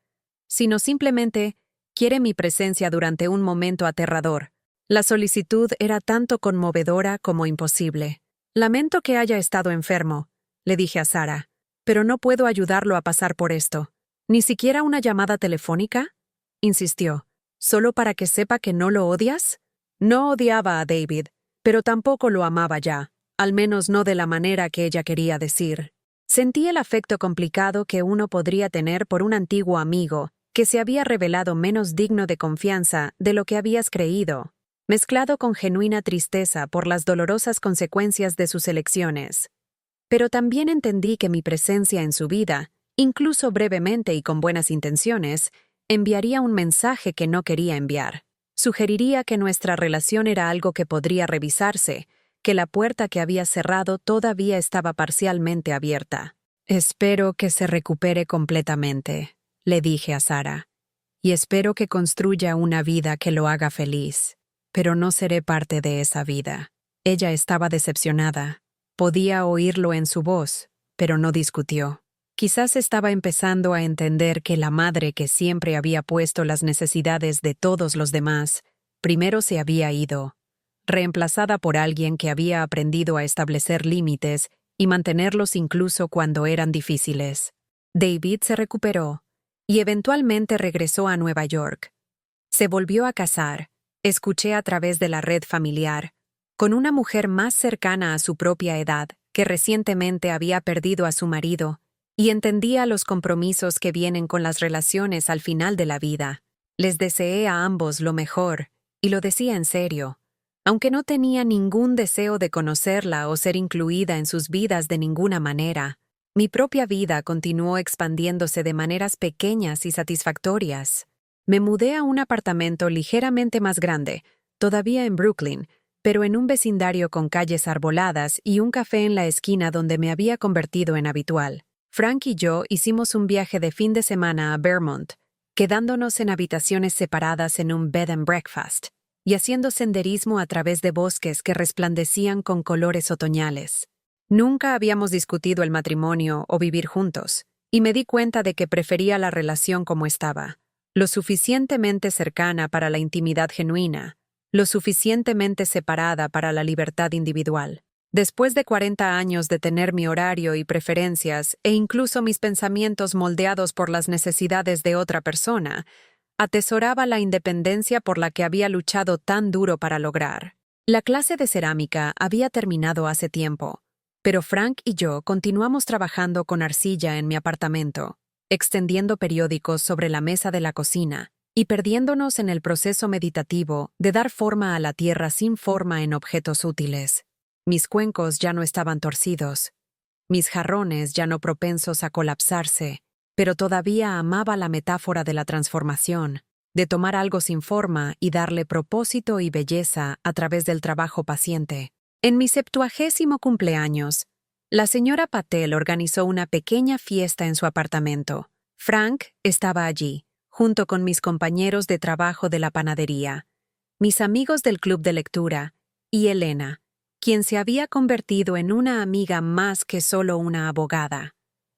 S1: sino simplemente quiere mi presencia durante un momento aterrador. La solicitud era tanto conmovedora como imposible. Lamento que haya estado enfermo, le dije a Sara, pero no puedo ayudarlo a pasar por esto. ¿Ni siquiera una llamada telefónica? Insistió. ¿Solo para que sepa que no lo odias? No odiaba a David, pero tampoco lo amaba ya. Al menos no de la manera que ella quería decir. Sentí el afecto complicado que uno podría tener por un antiguo amigo que se había revelado menos digno de confianza de lo que habías creído, mezclado con genuina tristeza por las dolorosas consecuencias de sus elecciones. Pero también entendí que mi presencia en su vida, incluso brevemente y con buenas intenciones, enviaría un mensaje que no quería enviar. Sugeriría que nuestra relación era algo que podría revisarse, que la puerta que había cerrado todavía estaba parcialmente abierta. Espero que se recupere completamente, le dije a Sara, y espero que construya una vida que lo haga feliz, pero no seré parte de esa vida. Ella estaba decepcionada. Podía oírlo en su voz, pero no discutió. Quizás estaba empezando a entender que la madre que siempre había puesto las necesidades de todos los demás, primero se había ido, reemplazada por alguien que había aprendido a establecer límites y mantenerlos incluso cuando eran difíciles. David se recuperó y eventualmente regresó a Nueva York. Se volvió a casar, escuché a través de la red familiar, con una mujer más cercana a su propia edad que recientemente había perdido a su marido y entendía los compromisos que vienen con las relaciones al final de la vida. Les deseé a ambos lo mejor y lo decía en serio. Aunque no tenía ningún deseo de conocerla o ser incluida en sus vidas de ninguna manera, mi propia vida continuó expandiéndose de maneras pequeñas y satisfactorias. Me mudé a un apartamento ligeramente más grande, todavía en Brooklyn, pero en un vecindario con calles arboladas y un café en la esquina donde me había convertido en habitual. Frank y yo hicimos un viaje de fin de semana a Vermont, quedándonos en habitaciones separadas en un bed and breakfast y haciendo senderismo a través de bosques que resplandecían con colores otoñales. Nunca habíamos discutido el matrimonio o vivir juntos, y me di cuenta de que prefería la relación como estaba, lo suficientemente cercana para la intimidad genuina, lo suficientemente separada para la libertad individual. Después de 40 años de tener mi horario y preferencias, e incluso mis pensamientos moldeados por las necesidades de otra persona, atesoraba la independencia por la que había luchado tan duro para lograr. La clase de cerámica había terminado hace tiempo, pero Frank y yo continuamos trabajando con arcilla en mi apartamento, extendiendo periódicos sobre la mesa de la cocina y perdiéndonos en el proceso meditativo de dar forma a la tierra sin forma en objetos útiles. Mis cuencos ya no estaban torcidos, mis jarrones ya no propensos a colapsarse, pero todavía amaba la metáfora de la transformación, de tomar algo sin forma y darle propósito y belleza a través del trabajo paciente. En mi 70º cumpleaños, la señora Patel organizó una pequeña fiesta en su apartamento. Frank estaba allí, junto con mis compañeros de trabajo de la panadería, mis amigos del club de lectura y Elena, quien se había convertido en una amiga más que solo una abogada.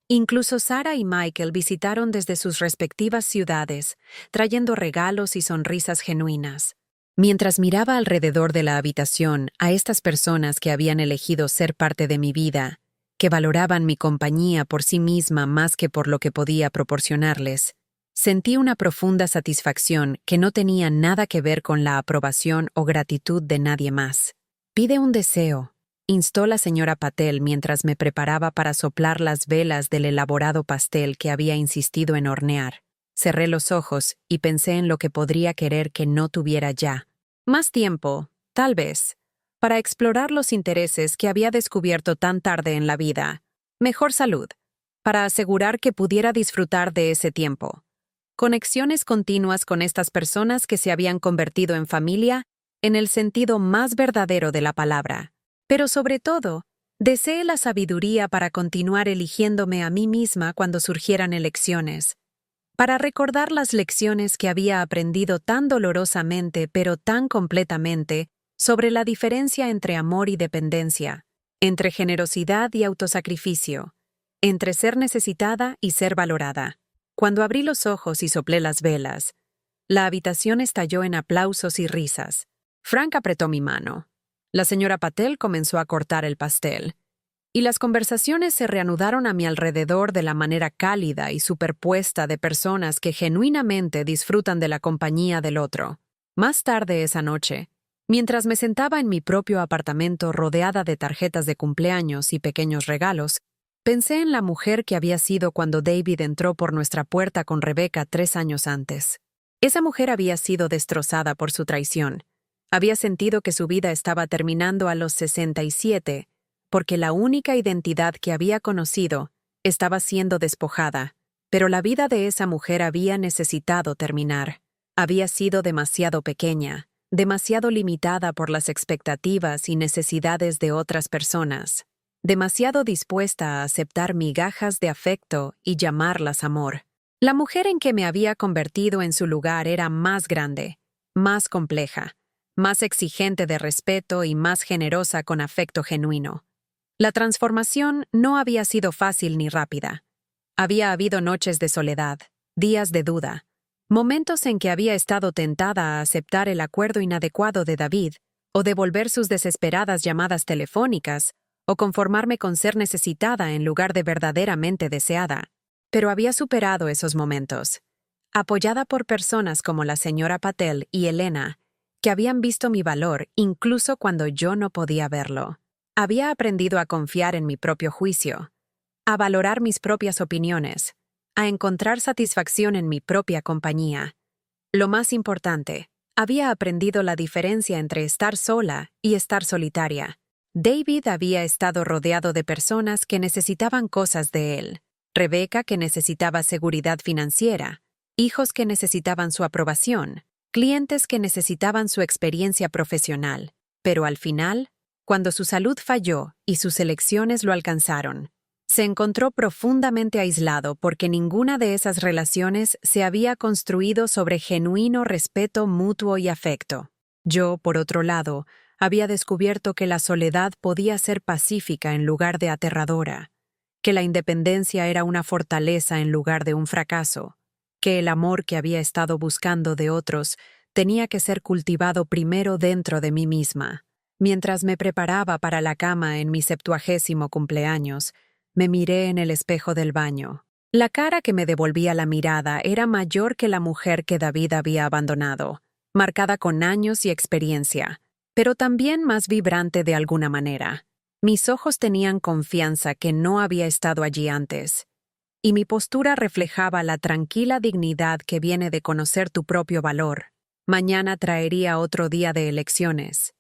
S1: Incluso Sara y Michael visitaron desde sus respectivas ciudades, trayendo regalos y sonrisas genuinas. Mientras miraba alrededor de la habitación a estas personas que habían elegido ser parte de mi vida, que valoraban mi compañía por sí misma más que por lo que podía proporcionarles, sentí una profunda satisfacción que no tenía nada que ver con la aprobación o gratitud de nadie más. «Pide un deseo», instó la señora Patel mientras me preparaba para soplar las velas del elaborado pastel que había insistido en hornear. Cerré los ojos y pensé en lo que podría querer que no tuviera ya. Más tiempo, tal vez, para explorar los intereses que había descubierto tan tarde en la vida. Mejor salud, para asegurar que pudiera disfrutar de ese tiempo. Conexiones continuas con estas personas que se habían convertido en familia en el sentido más verdadero de la palabra. Pero sobre todo, deseé la sabiduría para continuar eligiéndome a mí misma cuando surgieran elecciones, para recordar las lecciones que había aprendido tan dolorosamente pero tan completamente sobre la diferencia entre amor y dependencia, entre generosidad y autosacrificio, entre ser necesitada y ser valorada. Cuando abrí los ojos y soplé las velas, la habitación estalló en aplausos y risas. Frank apretó mi mano. La señora Patel comenzó a cortar el pastel, y las conversaciones se reanudaron a mi alrededor de la manera cálida y superpuesta de personas que genuinamente disfrutan de la compañía del otro. Más tarde esa noche, mientras me sentaba en mi propio apartamento rodeada de tarjetas de cumpleaños y pequeños regalos, pensé en la mujer que había sido cuando David entró por nuestra puerta con Rebecca 3 años antes. Esa mujer había sido destrozada por su traición. Había sentido que su vida estaba terminando a los 67, porque la única identidad que había conocido estaba siendo despojada, pero la vida de esa mujer había necesitado terminar. Había sido demasiado pequeña, demasiado limitada por las expectativas y necesidades de otras personas, demasiado dispuesta a aceptar migajas de afecto y llamarlas amor. La mujer en que me había convertido en su lugar era más grande, más compleja, más exigente de respeto y más generosa con afecto genuino. La transformación no había sido fácil ni rápida. Había habido noches de soledad, días de duda, momentos en que había estado tentada a aceptar el acuerdo inadecuado de David, o devolver sus desesperadas llamadas telefónicas, o conformarme con ser necesitada en lugar de verdaderamente deseada. Pero había superado esos momentos, apoyada por personas como la señora Patel y Elena, que habían visto mi valor incluso cuando yo no podía verlo. Había aprendido a confiar en mi propio juicio, a valorar mis propias opiniones, a encontrar satisfacción en mi propia compañía. Lo más importante, Había aprendido la diferencia entre estar sola y estar solitaria. David había estado rodeado de personas que necesitaban cosas de él. Rebecca, que necesitaba seguridad financiera. Hijos que necesitaban su aprobación. Clientes que necesitaban su experiencia profesional. Pero al final, cuando su salud falló y sus elecciones lo alcanzaron, se encontró profundamente aislado porque ninguna de esas relaciones se había construido sobre genuino respeto mutuo y afecto. Yo, por otro lado, había descubierto que la soledad podía ser pacífica en lugar de aterradora, que la independencia era una fortaleza en lugar de un fracaso, que el amor que había estado buscando de otros tenía que ser cultivado primero dentro de mí misma. Mientras me preparaba para la cama en mi 70º cumpleaños, me miré en el espejo del baño. La cara que me devolvía la mirada era mayor que la mujer que David había abandonado, marcada con años y experiencia, pero también más vibrante de alguna manera. Mis ojos tenían confianza que no había estado allí antes, y mi postura reflejaba la tranquila dignidad que viene de conocer tu propio valor. Mañana traería otro día de elecciones.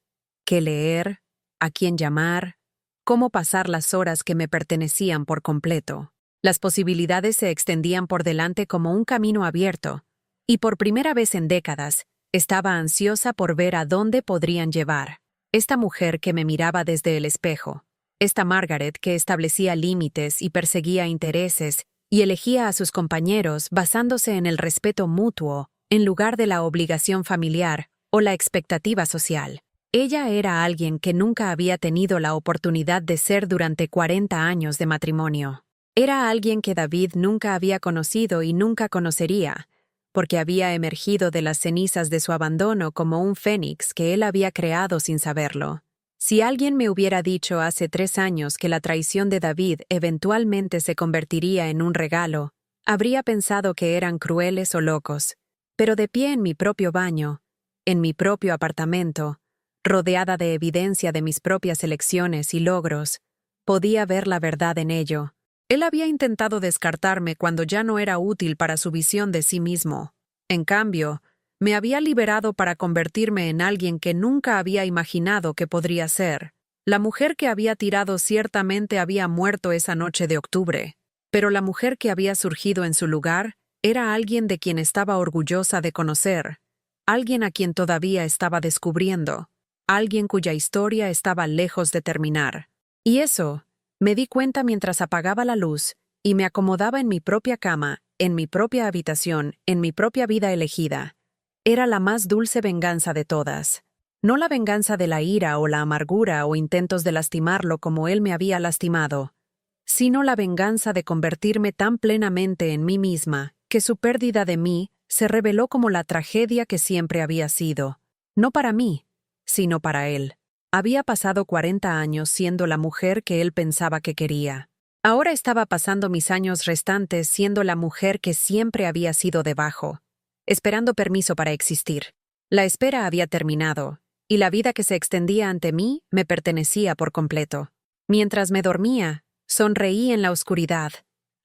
S1: ¿Qué leer? ¿A quién llamar? ¿Cómo pasar las horas que me pertenecían por completo? Las posibilidades se extendían por delante como un camino abierto, y por primera vez en décadas, estaba ansiosa por ver a dónde podrían llevar. Esta mujer que me miraba desde el espejo, esta Margaret que establecía límites y perseguía intereses y elegía a sus compañeros basándose en el respeto mutuo en lugar de la obligación familiar o la expectativa social. Ella era alguien que nunca había tenido la oportunidad de ser durante 40 años de matrimonio. Era alguien que David nunca había conocido y nunca conocería, porque había emergido de las cenizas de su abandono como un fénix que él había creado sin saberlo. Si alguien me hubiera dicho hace 3 años que la traición de David eventualmente se convertiría en un regalo, habría pensado que eran crueles o locos. Pero de pie en mi propio baño, en mi propio apartamento, rodeada de evidencia de mis propias elecciones y logros, podía ver la verdad en ello. Él había intentado descartarme cuando ya no era útil para su visión de sí mismo. En cambio, me había liberado para convertirme en alguien que nunca había imaginado que podría ser. La mujer que había tirado ciertamente había muerto esa noche de octubre, pero la mujer que había surgido en su lugar era alguien de quien estaba orgullosa de conocer, alguien a quien todavía estaba descubriendo, alguien cuya historia estaba lejos de terminar. Y eso, me di cuenta mientras apagaba la luz y me acomodaba en mi propia cama, en mi propia habitación, en mi propia vida elegida. Era la más dulce venganza de todas. No la venganza de la ira o la amargura o intentos de lastimarlo como él me había lastimado, sino la venganza de convertirme tan plenamente en mí misma que su pérdida de mí se reveló como la tragedia que siempre había sido. No para mí, sino para él. Había pasado 40 años siendo la mujer que él pensaba que quería. Ahora estaba pasando mis años restantes siendo la mujer que siempre había sido debajo, esperando permiso para existir. La espera había terminado, y la vida que se extendía ante mí me pertenecía por completo. Mientras me dormía, sonreí en la oscuridad,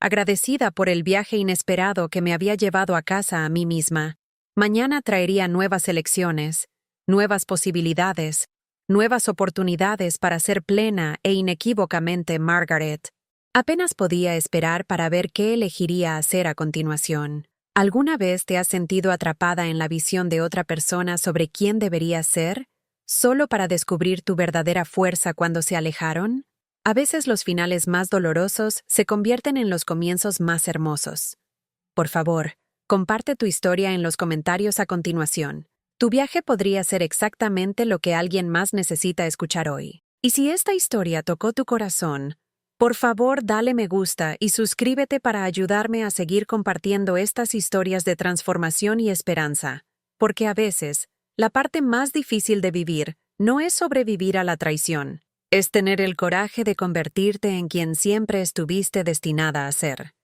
S1: agradecida por el viaje inesperado que me había llevado a casa a mí misma. Mañana traería nuevas elecciones, nuevas posibilidades, nuevas oportunidades para ser plena e inequívocamente Margaret. Apenas podía esperar para ver qué elegiría hacer a continuación. ¿Alguna vez te has sentido atrapada en la visión de otra persona sobre quién deberías ser, solo para descubrir tu verdadera fuerza cuando se alejaron? A veces los finales más dolorosos se convierten en los comienzos más hermosos. Por favor, comparte tu historia en los comentarios a continuación. Tu viaje podría ser exactamente lo que alguien más necesita escuchar hoy. Y si esta historia tocó tu corazón, por favor dale me gusta y suscríbete para ayudarme a seguir compartiendo estas historias de transformación y esperanza. Porque a veces, la parte más difícil de vivir no es sobrevivir a la traición, es tener el coraje de convertirte en quien siempre estuviste destinada a ser.